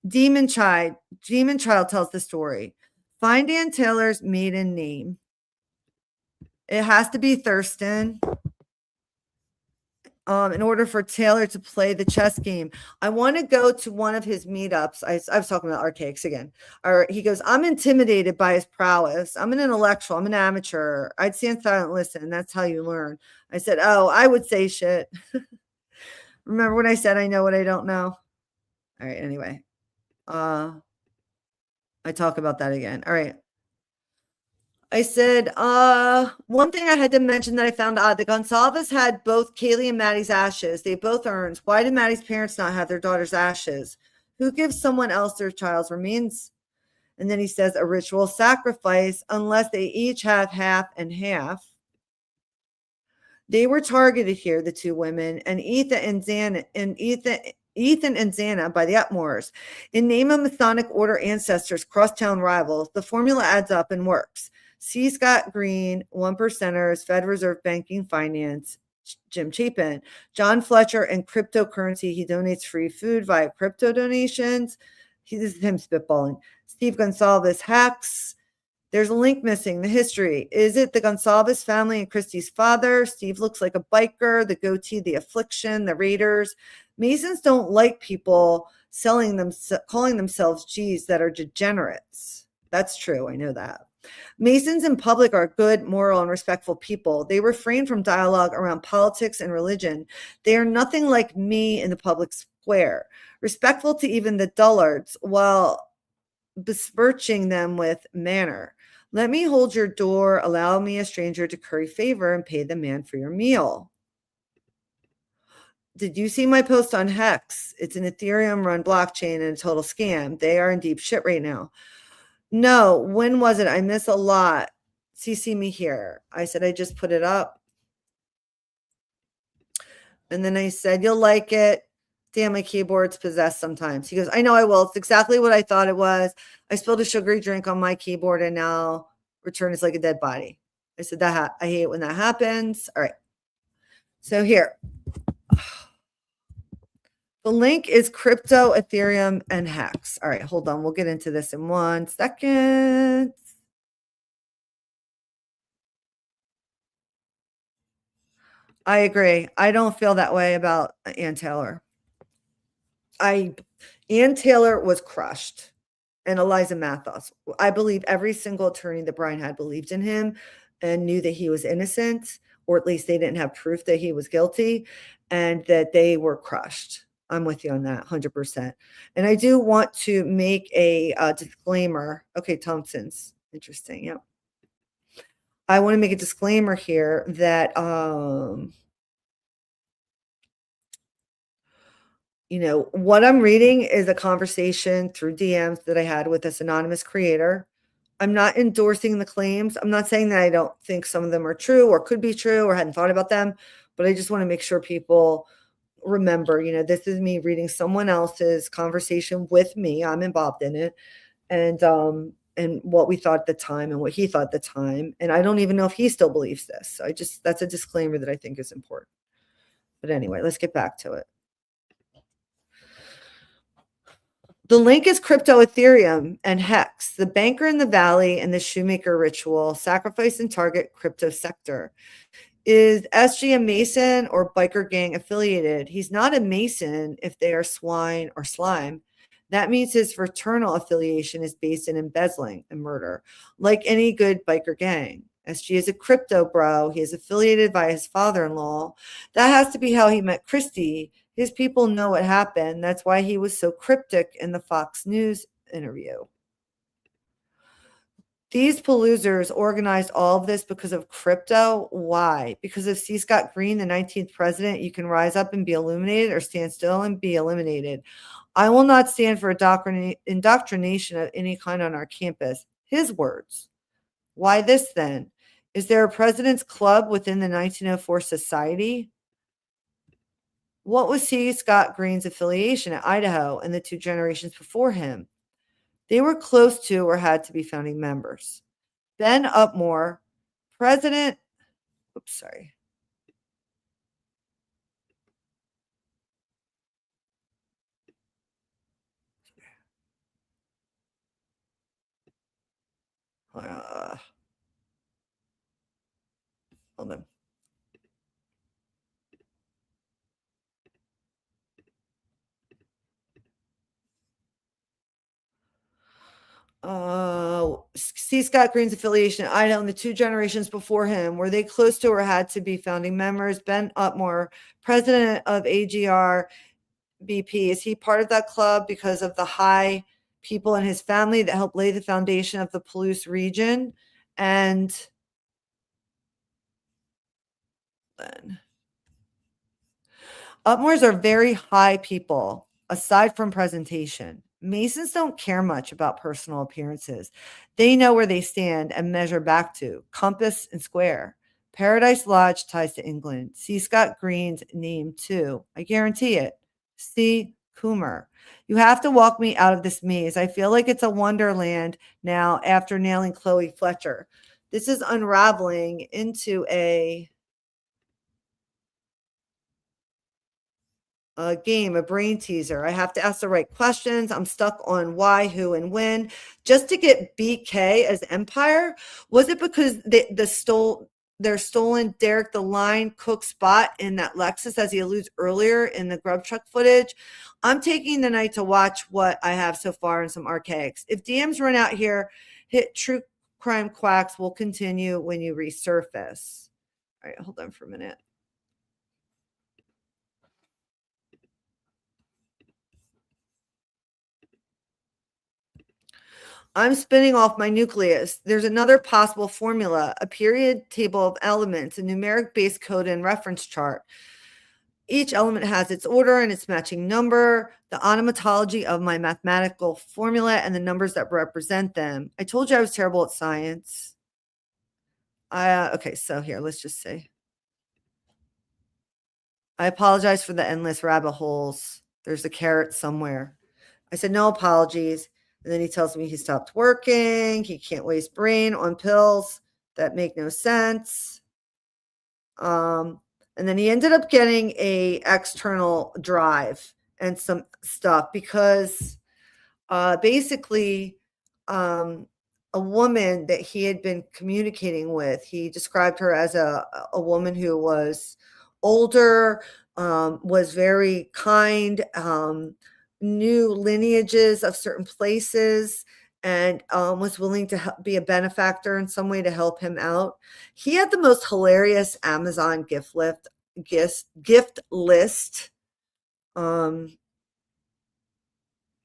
Demon Child tells the story. Find Ann Taylor's maiden name. It has to be Thurston. In order for Taylor to play the chess game. I want to go to one of his meetups. I was talking about Archaics again. He goes, I'm intimidated by his prowess. I'm an intellectual. I'm an amateur. I'd stand silent and listen. That's how you learn. I said, oh, I would say shit. Remember when I said I know what I don't know? All right, anyway. I talk about that again. All right. I said, one thing I had to mention that I found odd, the Gonsalves had both Kaylee and Maddie's ashes. They both urns. Why did Maddie's parents not have their daughter's ashes? Who gives someone else their child's remains? And then he says a ritual sacrifice, unless they each have half and half. They were targeted here, the two women, and Ethan and Xana by the Upmores. In name of Masonic order ancestors, crosstown rivals, the formula adds up and works. C. Scott Green, 1%ers, Fed Reserve Banking Finance, Jim Chapin, John Fletcher, and cryptocurrency. He donates free food via crypto donations. This is him spitballing. Steve Gonsalves hacks. There's a link missing. The history. Is it the Gonsalves family and Christy's father? Steve looks like a biker. The goatee, the affliction, the raiders. Masons don't like people calling themselves G's that are degenerates. That's true. I know that. Masons in public are good, moral, and respectful people. They refrain from dialogue around politics and religion. They are nothing like me in the public square, respectful to even the dullards while besmirching them with manner. Let me hold your door, allow me, a stranger, to curry favor and pay the man for your meal. Did you see my post on Hex? It's an Ethereum run blockchain and a total scam. They are in deep shit right now. No, when was it? I miss a lot. CC me here. I said, I just put it up. And then I said, you'll like it. Damn, my keyboard's possessed sometimes. He goes, I know I will. It's exactly what I thought it was. I spilled a sugary drink on my keyboard and now return is like a dead body. I said, I hate it when that happens. All right. So here. The link is crypto, Ethereum, and Hex. All right, hold on. We'll get into this in 1 second. I agree. I don't feel that way about Ann Taylor. Ann Taylor was crushed, and Eliza Mathos. I believe every single attorney that Bryan had believed in him and knew that he was innocent. or at least they didn't have proof that he was guilty, and that they were crushed. I'm with you on that 100%. And I do want to make a disclaimer. Okay, Thompson's interesting. Yeah. I want to make a disclaimer here that, what I'm reading is a conversation through DMs that I had with this anonymous creator. I'm not endorsing the claims. I'm not saying that I don't think some of them are true or could be true or hadn't thought about them, but I just want to make sure people remember, this is me reading someone else's conversation with me. I'm involved in it. And what we thought at the time and what he thought at the time. And I don't even know if he still believes this. That's a disclaimer that I think is important. But anyway, let's get back to it. The link is crypto Ethereum and Hex, the banker in the valley and the shoemaker ritual, sacrifice and target crypto sector. Is SG a Mason or biker gang affiliated? He's not a Mason if they are swine or slime. That means his fraternal affiliation is based in embezzling and murder, like any good biker gang. SG is a crypto bro. He is affiliated by his father-in-law. That has to be how he met Christie. His people know what happened. That's why he was so cryptic in the Fox News interview. These polluters organized all of this because of crypto. Why? Because of C. Scott Green, the 19th president, you can rise up and be illuminated or stand still and be eliminated. I will not stand for indoctrination of any kind on our campus. His words. Why this then? Is there a president's club within the 1904 society? What was C. Scott Green's affiliation at Idaho and the 2 generations before him? They were close to or had to be founding members. Ben Upmore, president, oops, sorry. Hold on. C. Scott Green's affiliation in Idaho and the 2 generations before him, were they close to or had to be founding members? Ben Upmore, president of AGR BP, is he part of that club because of the high people in his family that helped lay the foundation of the Palouse region? And then Upmores are very high people, aside from presentation. Masons don't care much about personal appearances. They know where they stand and measure back to, compass and square. Paradise Lodge ties to England. C. Scott Green's name too. I guarantee it. C. Coomer. You have to walk me out of this maze. I feel like it's a wonderland now after nailing Chloe Fletcher. This is unraveling into a game, a brain teaser. I have to ask the right questions. I'm stuck on why, who, and when. Just to get BK as Empire? Was it because they're stolen Derek the Line Cook spot in that Lexus, as he alludes earlier in the grub truck footage? I'm taking the night to watch what I have so far in some archaics. If DMs run out here, hit True Crime Quacks will continue when you resurface. All right, hold on for a minute. I'm spinning off my nucleus. There's another possible formula, a period table of elements, a numeric base code and reference chart. Each element has its order and its matching number, the onomatology of my mathematical formula, and the numbers that represent them. I told you I was terrible at science. Okay, so here, let's just say. I apologize for the endless rabbit holes. There's a carrot somewhere. I said, no apologies. And then he tells me he stopped working. He can't waste brain on pills that make no sense. And then he ended up getting a external drive and some stuff because basically a woman that he had been communicating with, he described her as a woman who was older, was very kind, knew lineages of certain places, and was willing to be a benefactor in some way to help him out. He had the most hilarious Amazon gift list.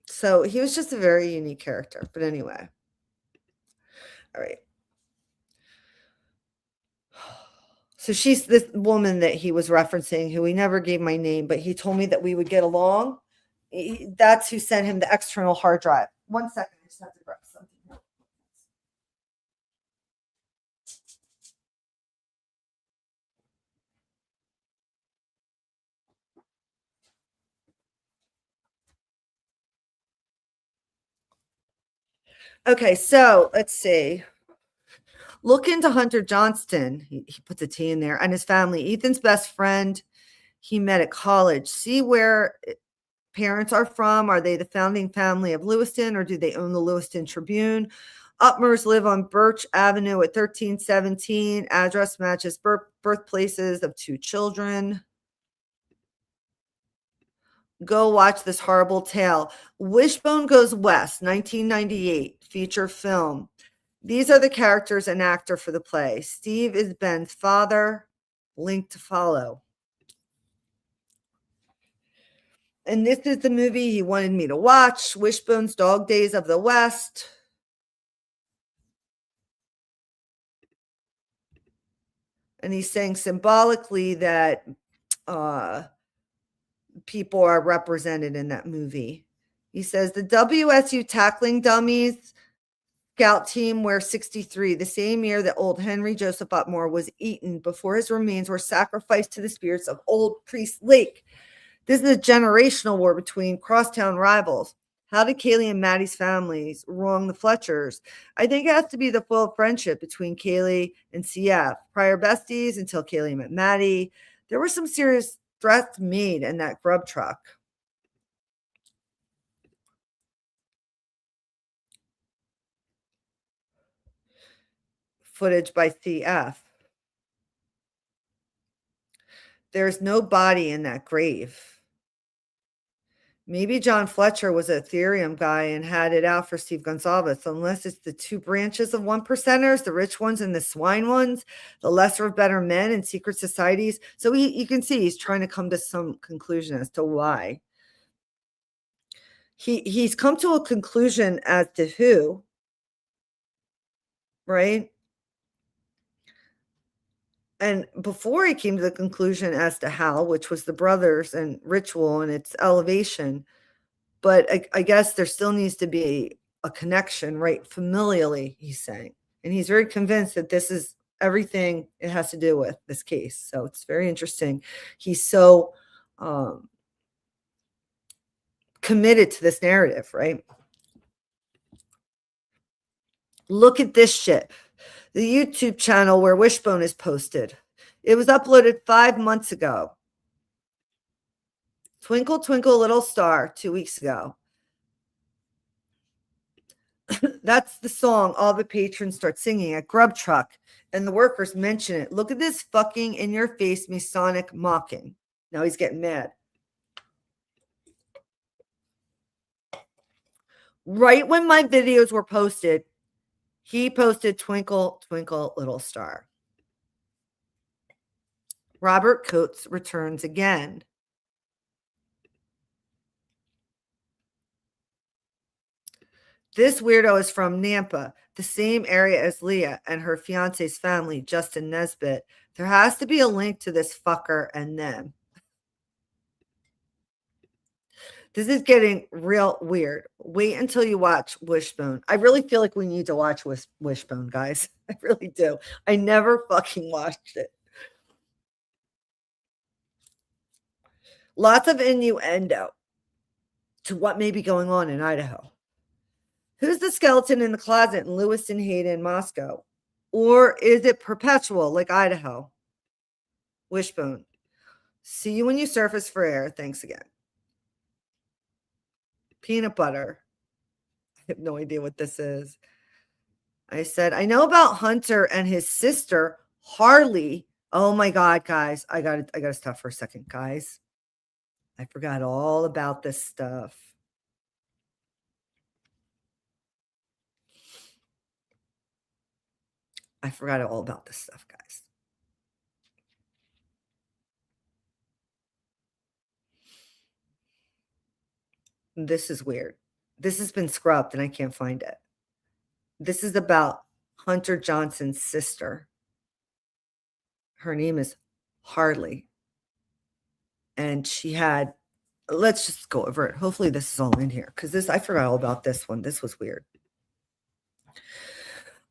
So he was just a very unique character. But anyway, all right. So she's this woman that he was referencing, who he never gave my name, but he told me that we would get along. That's who sent him the external hard drive. 1 second, I just have to grab something. Okay, so let's see. Look into Hunter Johnston. He puts a T in there, and his family. Ethan's best friend he met at college. See where parents are from. Are they the founding family of Lewiston, or do they own the Lewiston Tribune? Upmers live on Birch Avenue at 1317. Address matches birthplaces of 2 children. Go watch this horrible tale. Wishbone Goes West, 1998, feature film. These are the characters and actor for the play. Steve is Ben's father. Link to follow. And this is the movie he wanted me to watch, Wishbone's Dog Days of the West. And he's saying symbolically that people are represented in that movie. He says the WSU tackling dummies scout team wears 63, the same year that old Henry Joseph Upmore was eaten before his remains were sacrificed to the spirits of old Priest Lake. This is a generational war between crosstown rivals. How did Kaylee and Maddie's families wrong the Fletchers? I think it has to be the full friendship between Kaylee and CF. Prior besties until Kaylee met Maddie. There were some serious threats made in that grub truck. Footage by CF. There's no body in that grave. Maybe John Fletcher was an Ethereum guy and had it out for Steve Gonsalves, unless it's the 2 branches of 1%ers, the rich ones and the swine ones, the lesser of better men and secret societies. So you can see he's trying to come to some conclusion as to why. He's come to a conclusion as to who, right? And before he came to the conclusion as to how, which was the brothers and ritual and its elevation, but I guess there still needs to be a connection, right? Familially, he's saying. And he's very convinced that this is everything it has to do with this case. So it's very interesting. He's so committed to this narrative, right? Look at this shit. The YouTube channel where Wishbone is posted. It was uploaded 5 months ago. Twinkle, Twinkle, Little Star, 2 weeks ago. That's the song all the patrons start singing at Grub Truck, and the workers mention it. Look at this fucking in-your-face Masonic mocking. Now he's getting mad. Right when my videos were posted, he posted Twinkle, Twinkle, Little Star. Robert Coates returns again. This weirdo is from Nampa, the same area as Leah and her fiance's family, Justin Nesbitt. There has to be a link to this fucker and them. This is getting real weird. Wait until you watch Wishbone. I really feel like we need to watch Wishbone, guys. I really do. I never fucking watched it. Lots of innuendo to what may be going on in Idaho. Who's the skeleton in the closet in Lewiston, Hayden, Moscow? Or is it perpetual like Idaho? Wishbone. See you when you surface for air. Thanks again. Peanut butter. I have no idea what this is. I said, I know about Hunter and his sister, Harley. Oh my God, guys. I gotta stop for a second, guys. I forgot all about this stuff. I forgot all about this stuff, guys. This is weird. This has been scrubbed and I can't find it. This is about Hunter Johnson's sister. Her name is Harley. And she had, let's just go over it. Hopefully this is all in here because I forgot all about this one. This was weird.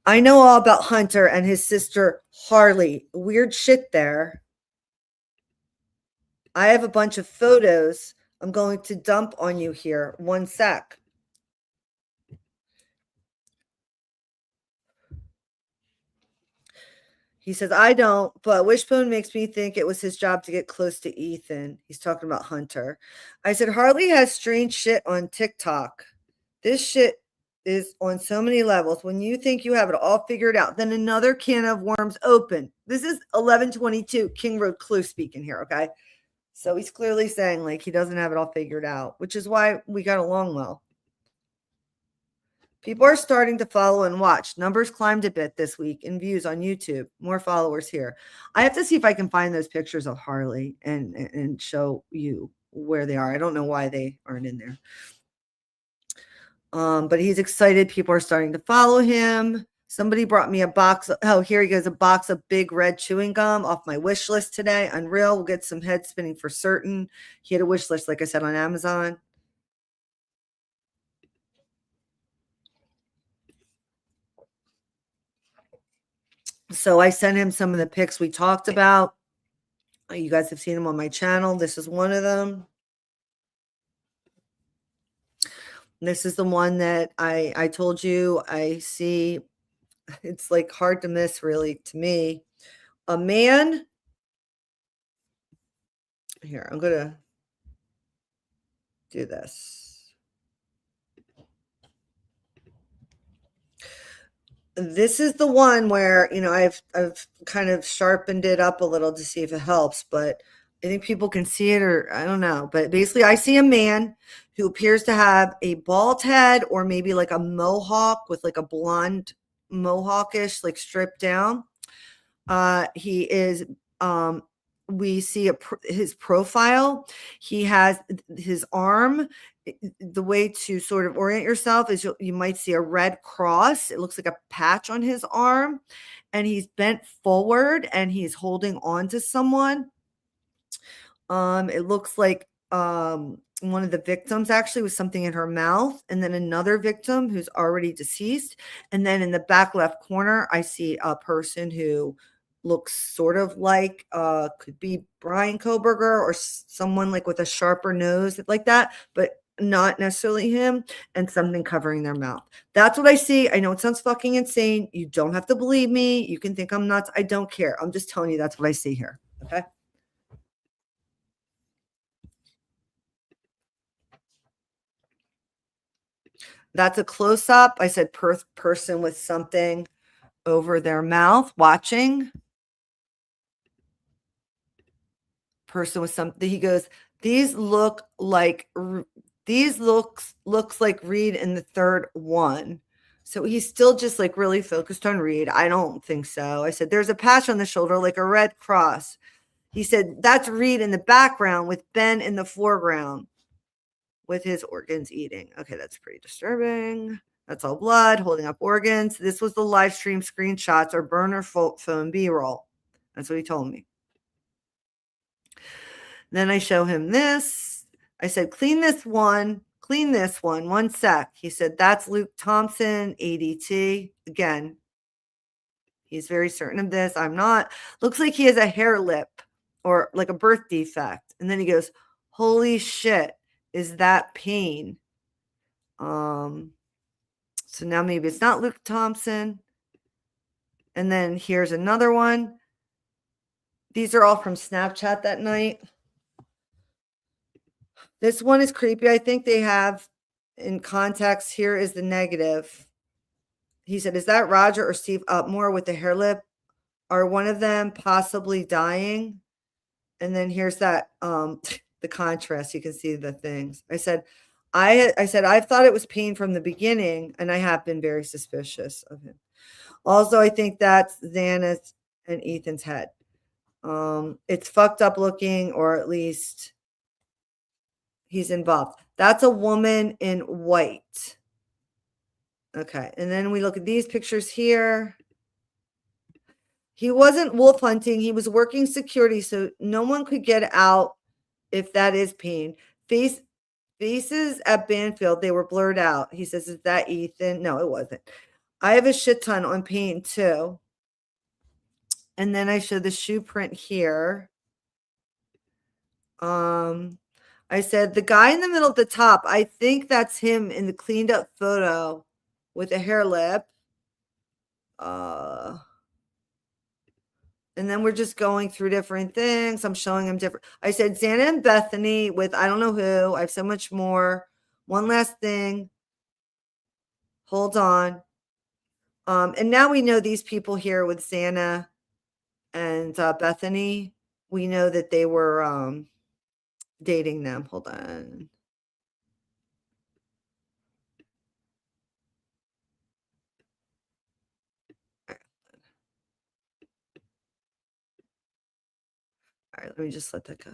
I know all about Hunter and his sister Harley. Weird shit there. I have a bunch of photos I'm going to dump on you here. One sec. He says, I don't, but Wishbone makes me think it was his job to get close to Ethan. He's talking about Hunter. I said, Harley has strange shit on TikTok. This shit is on so many levels. When you think you have it all figured out, then another can of worms open. This is 1122KingRdClue speaking here, okay? So he's clearly saying like he doesn't have it all figured out, which is why we got along well. People are starting to follow and watch. Numbers climbed a bit this week in views on YouTube. More followers here. I have to see if I can find those pictures of Harley and show you where they are. I don't know why they aren't in there. But he's excited. People are starting to follow him. Somebody brought me a box. Oh, here he goes. A box of big red chewing gum off my wish list today. Unreal. We'll get some head spinning for certain. He had a wish list, like I said, on Amazon. So I sent him some of the pics we talked about. You guys have seen them on my channel. This is one of them. This is the one that I told you I see. It's like hard to miss, really, to me. A man. Here, I'm going to do this. This is the one where, you know, I've kind of sharpened it up a little to see if it helps, but I think people can see it, or I don't know. But basically, I see a man who appears to have a bald head or maybe like a mohawk with like a blonde mohawkish, like stripped down. He is, we see his profile. He has his arm. The way to sort of orient yourself is you might see a red cross. It looks like a patch on his arm, and he's bent forward and he's holding on to someone. It looks like one of the victims actually with something in her mouth, and then another victim who's already deceased. And then in the back left corner, I see a person who looks sort of like could be Bryan Kohberger or someone like with a sharper nose like that, but not necessarily him, and something covering their mouth. That's what I see. I know it sounds fucking insane. You don't have to believe me. You can think I'm nuts. I don't care. I'm just telling you that's what I see here. Okay. That's a close up. I said person with something over their mouth watching. Person with something. He goes, these looks like Reed in the third one. So he's still just like really focused on Reed. I don't think so. I said, there's a patch on the shoulder, like a red cross. He said, that's Reed in the background with Ben in the foreground with his organs eating. Okay, that's pretty disturbing. That's all blood, holding up organs. This was the live stream screenshots or burner phone B-roll. That's what he told me. Then I show him this. I said, clean this one, 1 sec. He said, that's Luke Thompson, ADT. Again, he's very certain of this. I'm not. Looks like he has a hair lip or like a birth defect. And then he goes, holy shit, is that pain? So now maybe it's not Luke Thompson. And then here's another one. These are all from Snapchat that night. This one is creepy. I think they have in context. Here is the negative. He said, is that Roger or Steve Upmore with the hair lip? Are one of them possibly dying? And then here's that, the contrast. You can see the things. I said, I've thought it was pain from the beginning, and I have been very suspicious of him. Also, I think that's Xana's and Ethan's head. It's fucked up looking, or at least he's involved. That's a woman in white. Okay, and then we look at these pictures here. He wasn't wolf hunting. He was working security, so no one could get out if that is Payne. Faces at Banfield, they were blurred out. He says, is that Ethan? No, it wasn't. I have a shit ton on Payne too. And then I show the shoe print here. I said, the guy in the middle at the top, I think that's him in the cleaned up photo with a hair lip. And then we're just going through different things. I'm showing him different. I said, Xana and Bethany with I don't know who. I have so much more. One last thing. Hold on. And now we know these people here with Xana and Bethany. We know that they were dating them. Hold on. All right, let me just let that go.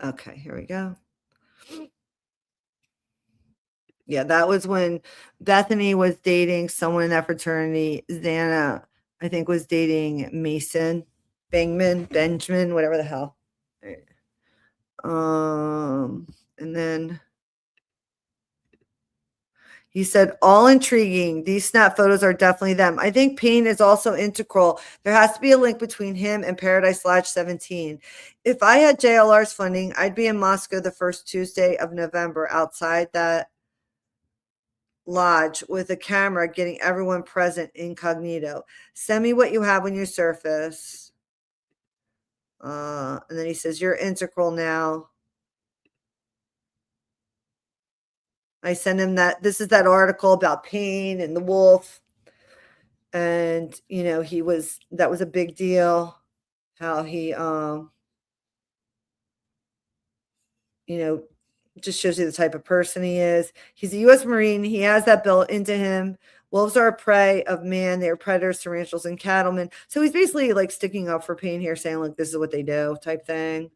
Okay, here we go. Yeah, that was when Bethany was dating someone in that fraternity. Xana, I think, was dating Mason, Benjamin, whatever the hell. And then he said, all intriguing. These snap photos are definitely them. I think Payne is also integral. There has to be a link between him and Paradise Lodge 17. If I had JLR's funding, I'd be in Moscow the first Tuesday of November outside that lodge with a camera, getting everyone present incognito. Send me what you have when you surface. And then he says, you're integral now. I send him that. This is that article about Payne and the wolf. And, you know, that was a big deal. How he, you know, just shows you the type of person he is. He's a U.S. Marine. He has that built into him. Wolves are a prey of man. They are predators, tarantulas, and cattlemen. So he's basically like sticking up for Payne here, saying like, this is what they do type thing.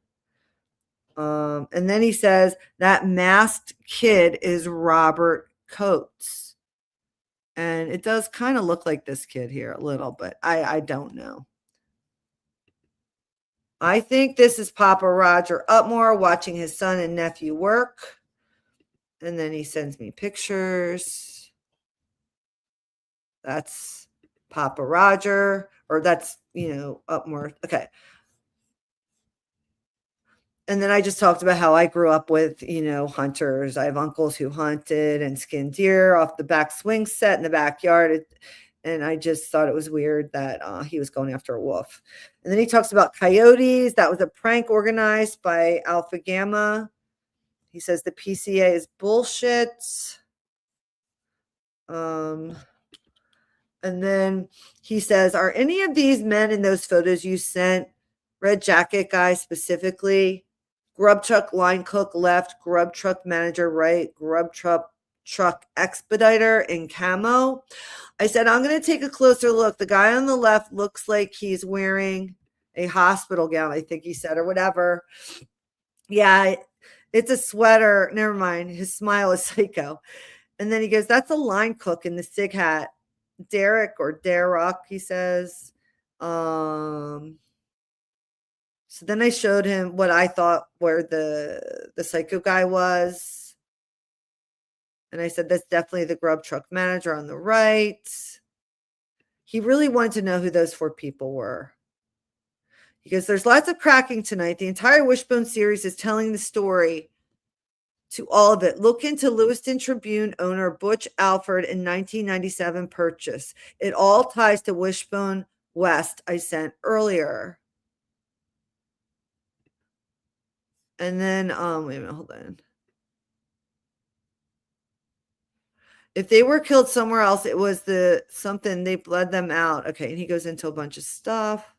And then he says that masked kid is Robert Coates. And it does kind of look like this kid here a little, but I don't know. I think this is Papa Roger Upmore watching his son and nephew work. And then he sends me pictures. That's Papa Roger, or that's, you know, Upmore. Okay. And then I just talked about how I grew up with, you know, hunters. I have uncles who hunted and skinned deer off the back swing set in the backyard. And I just thought it was weird that he was going after a wolf. And then he talks about coyotes. That was a prank organized by Alpha Gamma. He says the PCA is bullshit. And then he says, are any of these men in those photos you sent, red jacket guy specifically, grub truck line cook left, grub truck manager right, grub truck expediter in camo? I said, I'm going to take a closer look. The guy on the left looks like he's wearing a hospital gown, I think he said, or whatever. Yeah, it's a sweater. Never mind. His smile is psycho. And then he goes, that's a line cook in the SIG hat. Derek or Derek, he says. So then I showed him what I thought where the psycho guy was. And I said, that's definitely the grub truck manager on the right. He really wanted to know who those 4 people were. Because there's lots of cracking tonight. The entire Wishbone series is telling the story to all of it. Look into Lewiston Tribune owner Butch Alford in 1997 purchase. It all ties to Wishbone West I sent earlier. And then, wait a minute, hold on. If they were killed somewhere else, it was something they bled them out. Okay, and he goes into a bunch of stuff.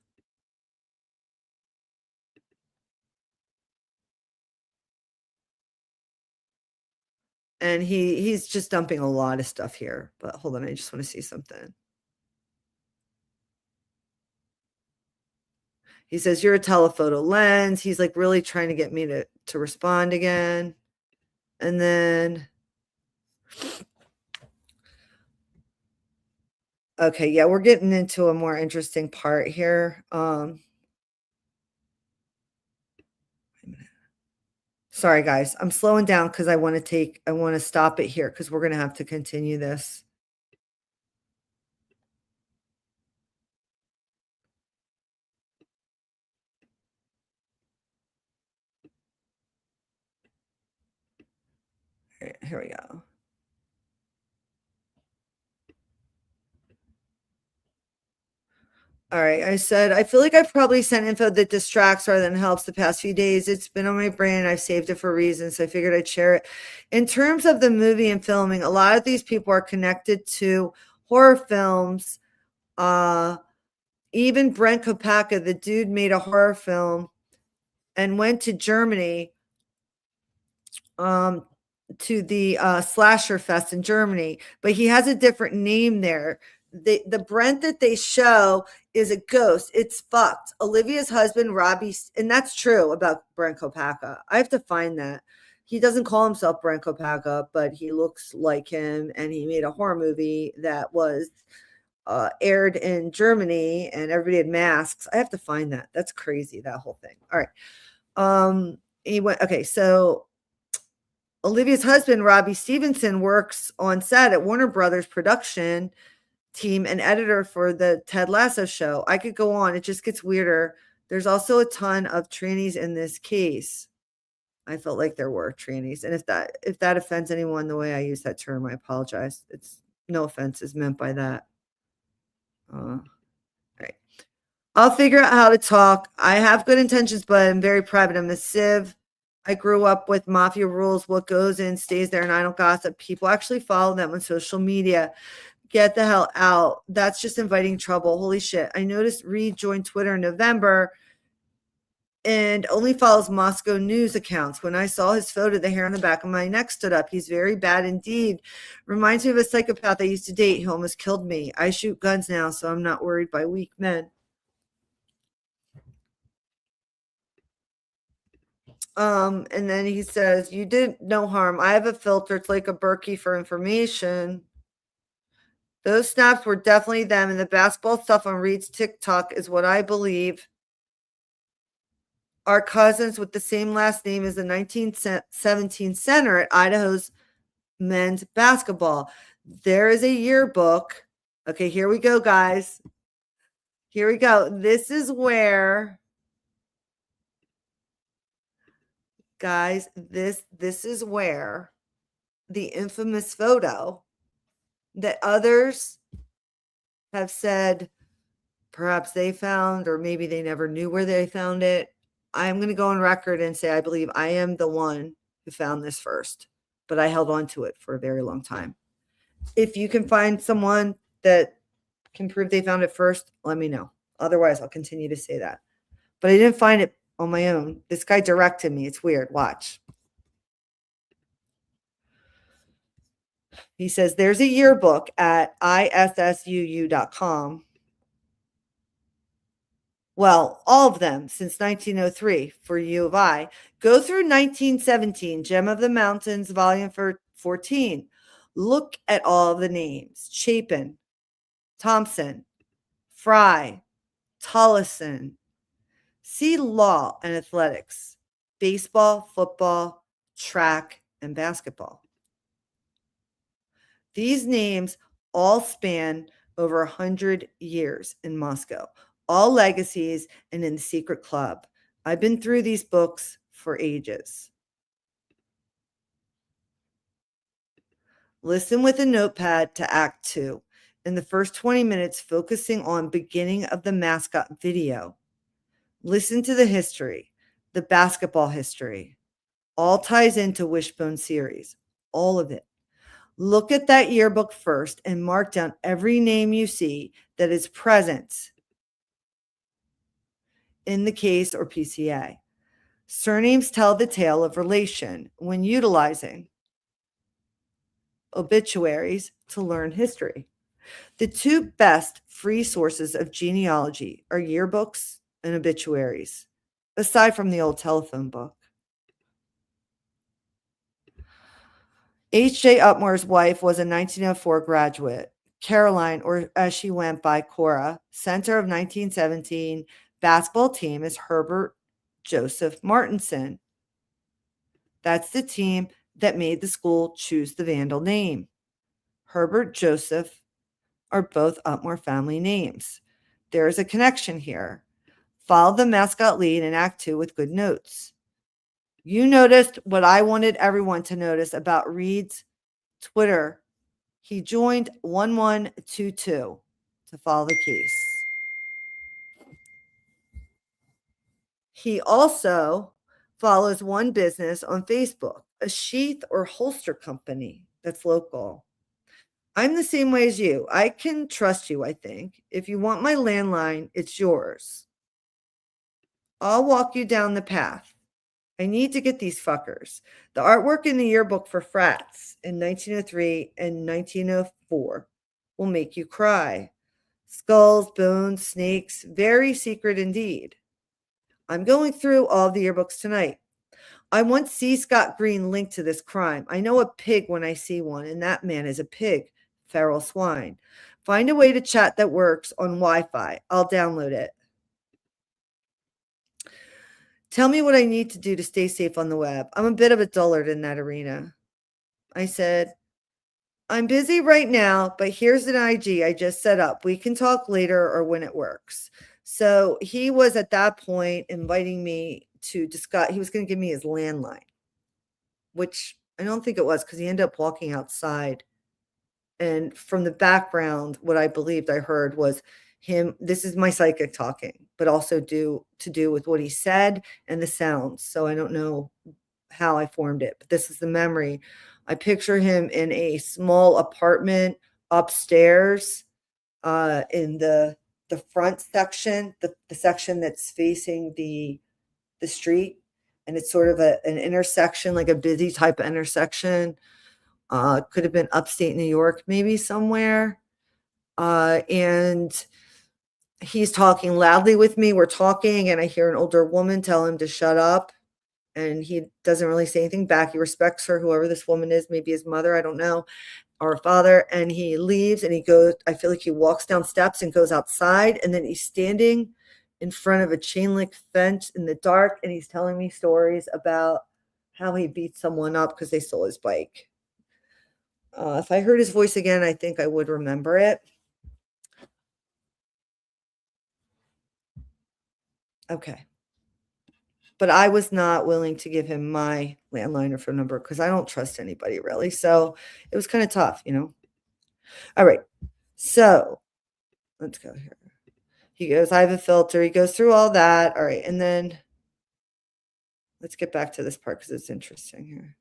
And he's just dumping a lot of stuff here. But hold on, I just want to see something. He says, you're a telephoto lens. He's like really trying to get me to respond again. And then, okay, yeah, we're getting into a more interesting part here. Sorry, guys. I'm slowing down because I want to stop it here because we're going to have to continue this. All right, here we go. All right. I said, I feel like I've probably sent info that distracts rather than helps the past few days. It's been on my brain and I've saved it for a reason. So I figured I'd share it. In terms of the movie and filming, a lot of these people are connected to horror films. Even Bryan Kohberger, the dude made a horror film and went to Germany to the Slasher Fest in Germany, but he has a different name there. The Brent that they show is a ghost. It's fucked. Olivia's husband, Robbie, and that's true about Bryan Kohberger. I have to find that. He doesn't call himself Bryan Kohberger, but he looks like him, and he made a horror movie that was aired in Germany, and everybody had masks. I have to find that. That's crazy, that whole thing. All right. He went, okay, so Olivia's husband, Robbie Stevenson, works on set at Warner Brothers production team and editor for the Ted Lasso show. I could go on. It just gets weirder. There's also a ton of trannies in this case. I felt like there were trannies. And if that offends anyone the way I use that term, I apologize. It's no offense is meant by that. All right. I'll figure out how to talk. I have good intentions, but I'm very private. I'm a sieve. I grew up with mafia rules. What goes in stays there, and I don't gossip. People actually follow them on social media. Get the hell out. That's just inviting trouble. Holy shit. I noticed Reed joined Twitter in November and only follows Moscow news accounts. When I saw his photo, the hair on the back of my neck stood up. He's very bad indeed. Reminds me of a psychopath I used to date who almost killed me. I shoot guns now, so I'm not worried by weak men. And then he says, you did no harm. I have a filter. It's like a Berkey for information. Those snaps were definitely them, and the basketball stuff on Reed's TikTok is what I believe are cousins with the same last name as the 1917 center at Idaho's men's basketball. There is a yearbook. Okay, here we go, guys. Here we go. This is where, guys, this is where the infamous photo that others have said perhaps they found, or maybe they never knew where they found it. I'm going to go on record and say I believe I am the one who found this first, but I held on to it for a very long time. If you can find someone that can prove they found it first, let me know. Otherwise, I'll continue to say that. But I didn't find it on my own. This guy directed me. It's weird. Watch. He says there's a yearbook at issuu.com. Well, all of them since 1903 for U of I. Go through 1917, Gem of the Mountains, volume 14. Look at all of the names. Chapin, Thompson, Fry, Tollison. See law and athletics, baseball, football, track, and basketball. These names all span over 100 years in Moscow, all legacies and in the secret club. I've been through these books for ages. Listen with a notepad to Act 2. In the first 20 minutes, focusing on beginning of the mascot video. Listen to the history, the basketball history. All ties into Wishbone series, all of it. Look at that yearbook first and mark down every name you see that is present in the case or PCA. Surnames tell the tale of relation when utilizing. obituaries to learn history. The two best free sources of genealogy are yearbooks and obituaries, aside from the old telephone book. H.J. Upmore's wife was a 1904 graduate. Caroline, or as she went by Cora, center of 1917 basketball team is Herbert Joseph Martinson. That's the team that made the school choose the Vandal name. Herbert Joseph are both Upmore family names. There is a connection here. Follow the mascot lead in Act 2 with good notes. You noticed what I wanted everyone to notice about Reed's Twitter. He joined 1122 to follow the case. He also follows one business on Facebook, a sheath or holster company that's local. I'm the same way as you. I can trust you, I think. If you want my landline, it's yours. I'll walk you down the path. I need to get these fuckers. The artwork in the yearbook for frats in 1903 and 1904 will make you cry. Skulls, bones, snakes, very secret indeed. I'm going through all the yearbooks tonight. I want C. Scott Green linked to this crime. I know a pig when I see one, and that man is a pig, feral swine. Find a way to chat that works on Wi-Fi. I'll download it. Tell me what I need to do to stay safe on the web. I'm a bit of a dullard in that arena. I said, I'm busy right now, but here's an IG I just set up. We can talk later or when it works. So he was at that point inviting me to discuss. He was going to give me his landline, which I don't think it was because he ended up walking outside. And from the background, what I believed I heard was him. This is my psychic talking, but also to do with what he said and the sounds. So I don't know how I formed it, but this is the memory. I picture him in a small apartment upstairs in the front section, the section that's facing the street. And it's sort of an intersection, like a busy type of intersection. Could have been upstate New York, maybe somewhere. And he's talking loudly with me. We're talking, and I hear an older woman tell him to shut up. And he doesn't really say anything back. He respects her, whoever this woman is, maybe his mother, I don't know, or a father. And he leaves and he goes, I feel like he walks down steps and goes outside. And then he's standing in front of a chain link fence in the dark. And he's telling me stories about how he beat someone up because they stole his bike. If I heard his voice again, I think I would remember it. Okay. But I was not willing to give him my landline or phone number because I don't trust anybody really. So it was kind of tough, you know. All right. So let's go here. He goes, I have a filter. He goes through all that. All right. And then let's get back to this part because it's interesting here.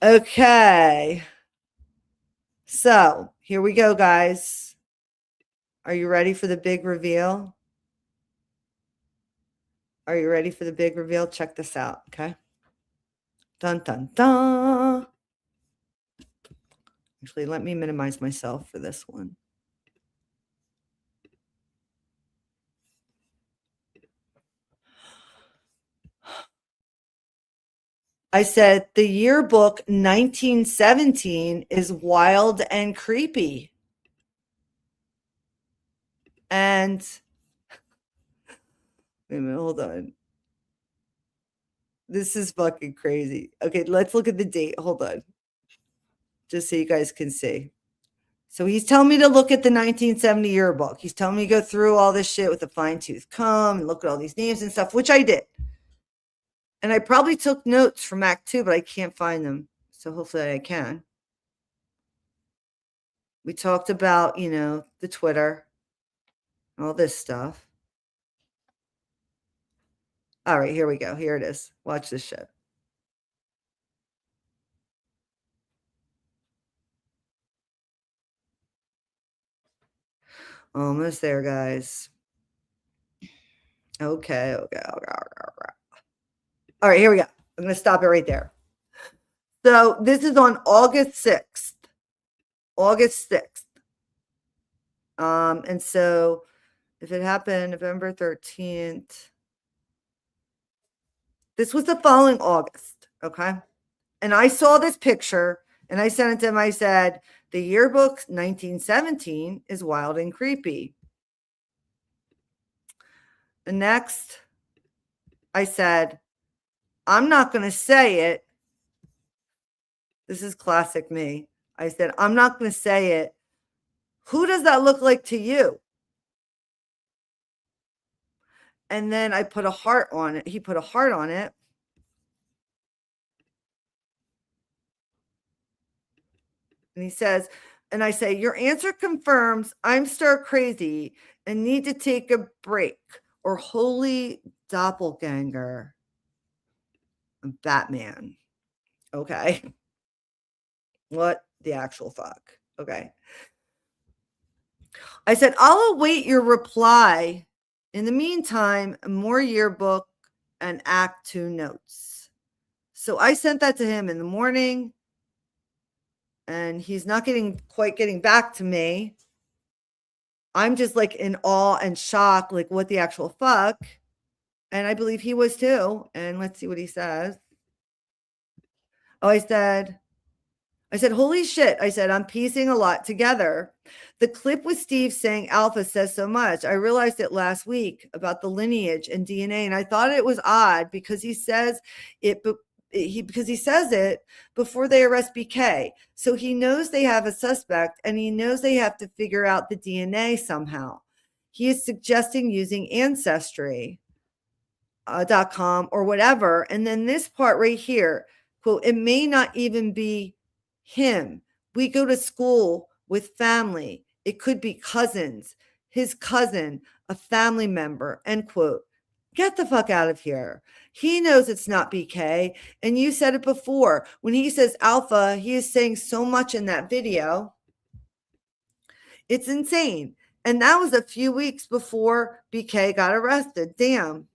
Okay. So here we go, guys. Are you ready for the big reveal? Are you ready for the big reveal? Check this out, okay? Dun, dun, dun. Actually, let me minimize myself for this one. I said the yearbook 1917 is wild and creepy. And wait a minute, hold on. This is fucking crazy. Okay, let's look at the date. Hold on. Just so you guys can see. So he's telling me to look at the 1970 yearbook. He's telling me to go through all this shit with a fine-tooth comb and look at all these names and stuff, which I did. And I probably took notes from Act 2, but I can't find them. So hopefully I can. We talked about, you know, the Twitter, all this stuff. All right, here we go. Here it is. Watch this shit. Almost there, guys. Okay. All right, here we go. I'm going to stop it right there. So this is on August 6th. And so if it happened November 13th, this was the following August. Okay. And I saw this picture and I sent it to him. I said, the yearbook 1917 is wild and creepy. The next, I said, I'm not going to say it. This is classic me. I said, I'm not going to say it. Who does that look like to you? And then I put a heart on it. He put a heart on it. And he says, and I say, your answer confirms I'm stir crazy and need to take a break, or holy doppelganger. Batman. Okay. What the actual fuck? Okay. I said, I'll await your reply. In the meantime, more yearbook and Act 2 notes. So I sent that to him in the morning, and he's not quite getting back to me. I'm just like in awe and shock, like what the actual fuck. And I believe he was too. And let's see what he says. Oh, I said, holy shit. I said, I'm piecing a lot together. The clip with Steve saying Alpha says so much. I realized it last week about the lineage and DNA. And I thought it was odd because he says it, because he says it before they arrest BK. So he knows they have a suspect and he knows they have to figure out the DNA somehow. He is suggesting using ancestry.com or whatever. And then this part right here, quote, it may not even be him. We go to school with family. It could be cousins, his cousin, a family member, end quote. Get the fuck out of here. He knows it's not BK. And you said it before. When he says Alpha, he is saying so much in that video. It's insane. And that was a few weeks before BK got arrested. Damn.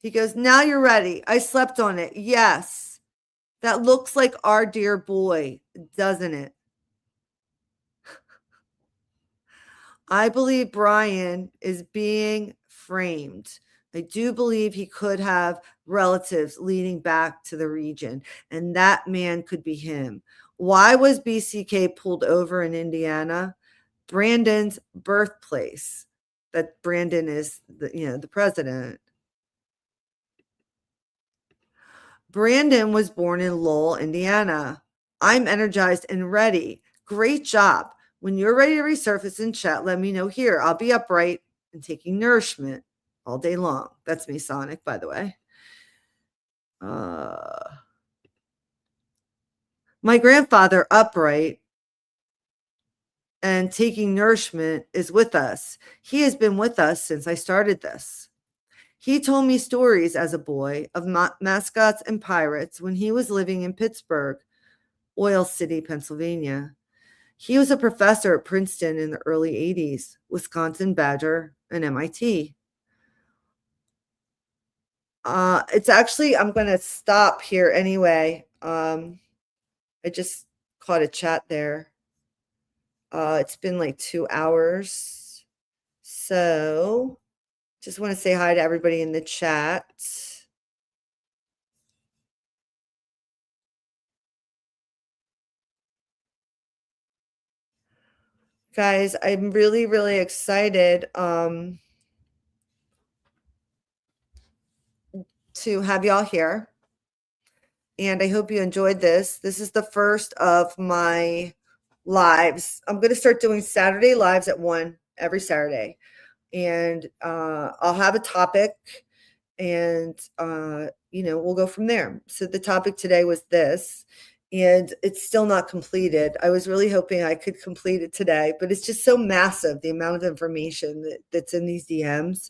He goes, now you're ready. I slept on it. Yes. That looks like our dear boy, doesn't it? I believe Bryan is being framed. I do believe he could have relatives leading back to the region, and that man could be him. Why was BCK pulled over in Indiana? Brandon's birthplace. That Brandon is the president. Brandon was born in Lowell, Indiana. I'm energized and ready. Great job. When you're ready to resurface and chat, let me know here. I'll be upright and taking nourishment all day long. That's me, Sonic, by the way. My grandfather, upright and taking nourishment, is with us. He has been with us since I started this. He told me stories as a boy of mascots and pirates when he was living in Pittsburgh, Oil City, Pennsylvania. He was a professor at Princeton in the early 80s, Wisconsin Badger, and MIT. It's actually, I'm going to stop here anyway. I just caught a chat there. It's been like 2 hours. So just want to say hi to everybody in the chat. Guys, I'm really, really excited to have y'all here. And I hope you enjoyed this. This is the first of my lives. I'm going to start doing Saturday lives at 1 every Saturday. And I'll have a topic and, we'll go from there. So the topic today was this, and it's still not completed. I was really hoping I could complete it today, but it's just so massive, the amount of information that's in these DMs.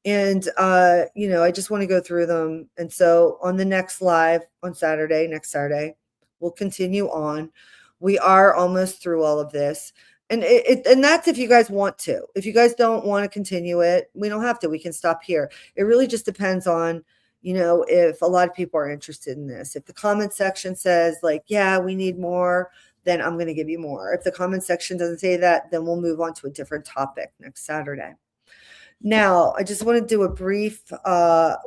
And, I just want to go through them. And so on the next live on next Saturday, we'll continue on. We are almost through all of this. And and that's if you guys want to. If you guys don't want to continue it, we don't have to. We can stop here. It really just depends on, if a lot of people are interested in this. If the comment section says like, yeah, we need more, then I'm going to give you more. If the comment section doesn't say that, then we'll move on to a different topic next Saturday. Now, I just want to do a brief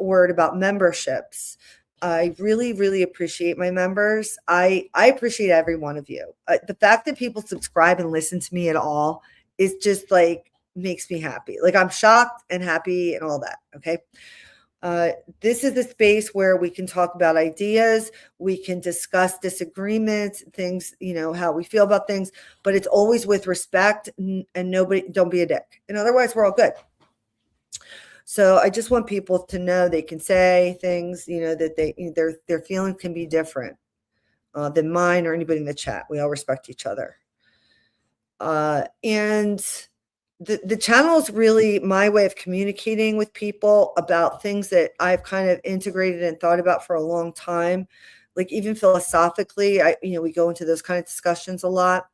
word about memberships. I really, really appreciate my members. I appreciate every one of you. The fact that people subscribe and listen to me at all is just like makes me happy. Like I'm shocked and happy and all that. Okay. This is the space where we can talk about ideas. We can discuss disagreements, things, how we feel about things, but it's always with respect and don't be a dick. And otherwise we're all good. So I just want people to know they can say things, that their feelings can be different than mine or anybody in the chat. We all respect each other. And the channel is really my way of communicating with people about things that I've kind of integrated and thought about for a long time. Like even philosophically, we go into those kind of discussions a lot.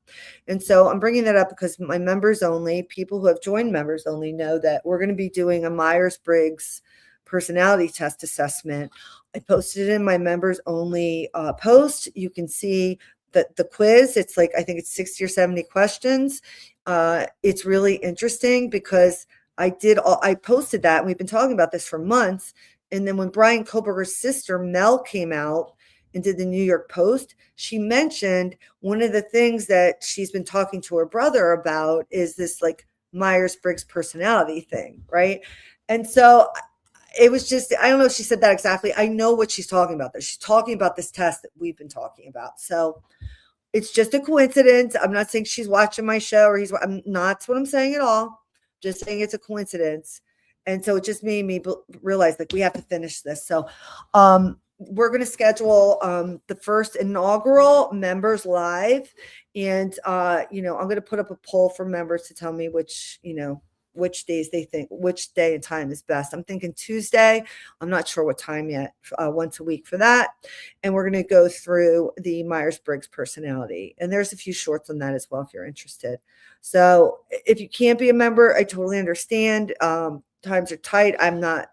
And so I'm bringing that up because my members only, people who have joined members only know that we're going to be doing a Myers-Briggs personality test assessment. I posted it in my members only post. You can see that the quiz, it's like, I think it's 60 or 70 questions. It's really interesting because I posted that. And we've been talking about this for months. And then when Bryan Kohberger's sister, Mel, came out and did the New York Post, she mentioned one of the things that she's been talking to her brother about is this like Myers-Briggs personality thing, right? And so it was just, I don't know if she said that exactly. I know what she's talking about. She's talking about this test that we've been talking about. So it's just a coincidence. I'm not saying she's watching my show or I'm not, that's what I'm saying at all. Just saying it's a coincidence. And so it just made me realize like we have to finish this. So, we're going to schedule the first inaugural members live. And, I'm going to put up a poll for members to tell me which days they think, which day and time is best. I'm thinking Tuesday. I'm not sure what time yet, once a week for that. And we're going to go through the Myers-Briggs personality. And there's a few shorts on that as well, if you're interested. So if you can't be a member, I totally understand. Times are tight. I'm not,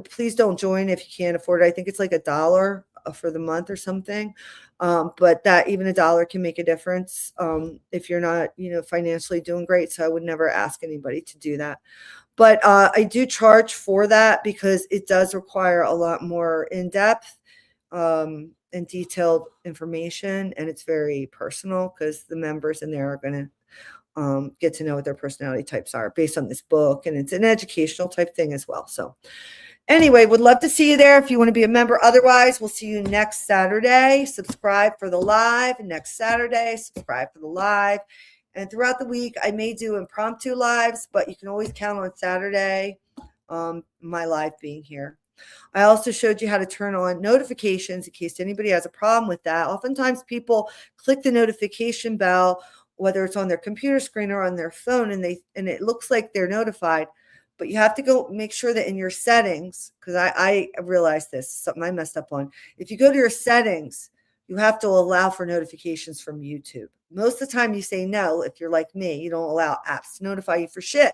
please don't join if you can't afford it. I think it's like $1 for the month or something. But that even $1 can make a difference if you're not, financially doing great. So I would never ask anybody to do that. But I do charge for that because it does require a lot more in-depth and detailed information. And it's very personal because the members in there are going to get to know what their personality types are based on this book. And it's an educational type thing as well. So anyway, would love to see you there if you want to be a member. Otherwise, we'll see you next Saturday. Subscribe for the live. Next Saturday, subscribe for the live. And throughout the week, I may do impromptu lives, but you can always count on Saturday, my live being here. I also showed you how to turn on notifications in case anybody has a problem with that. Oftentimes people click the notification bell, whether it's on their computer screen or on their phone, and it looks like they're notified. But you have to go make sure that in your settings, because I realized this, something I messed up on. If you go to your settings, you have to allow for notifications from YouTube. Most of the time you say no. If you're like me, you don't allow apps to notify you for shit.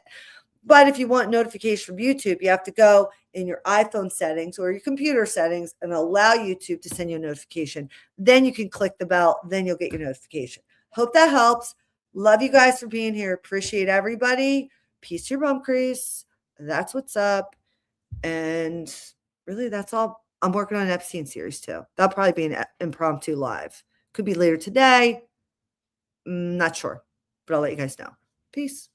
But if you want notification from YouTube, you have to go in your iPhone settings or your computer settings and allow YouTube to send you a notification. Then you can click the bell. Then you'll get your notification. Hope that helps. Love you guys for being here. Appreciate everybody. Peace to your bum crease. That's what's up. And really, that's all. I'm working on an Epstein series too. That'll probably be an impromptu live. Could be later today. Not sure, but I'll let you guys know. Peace.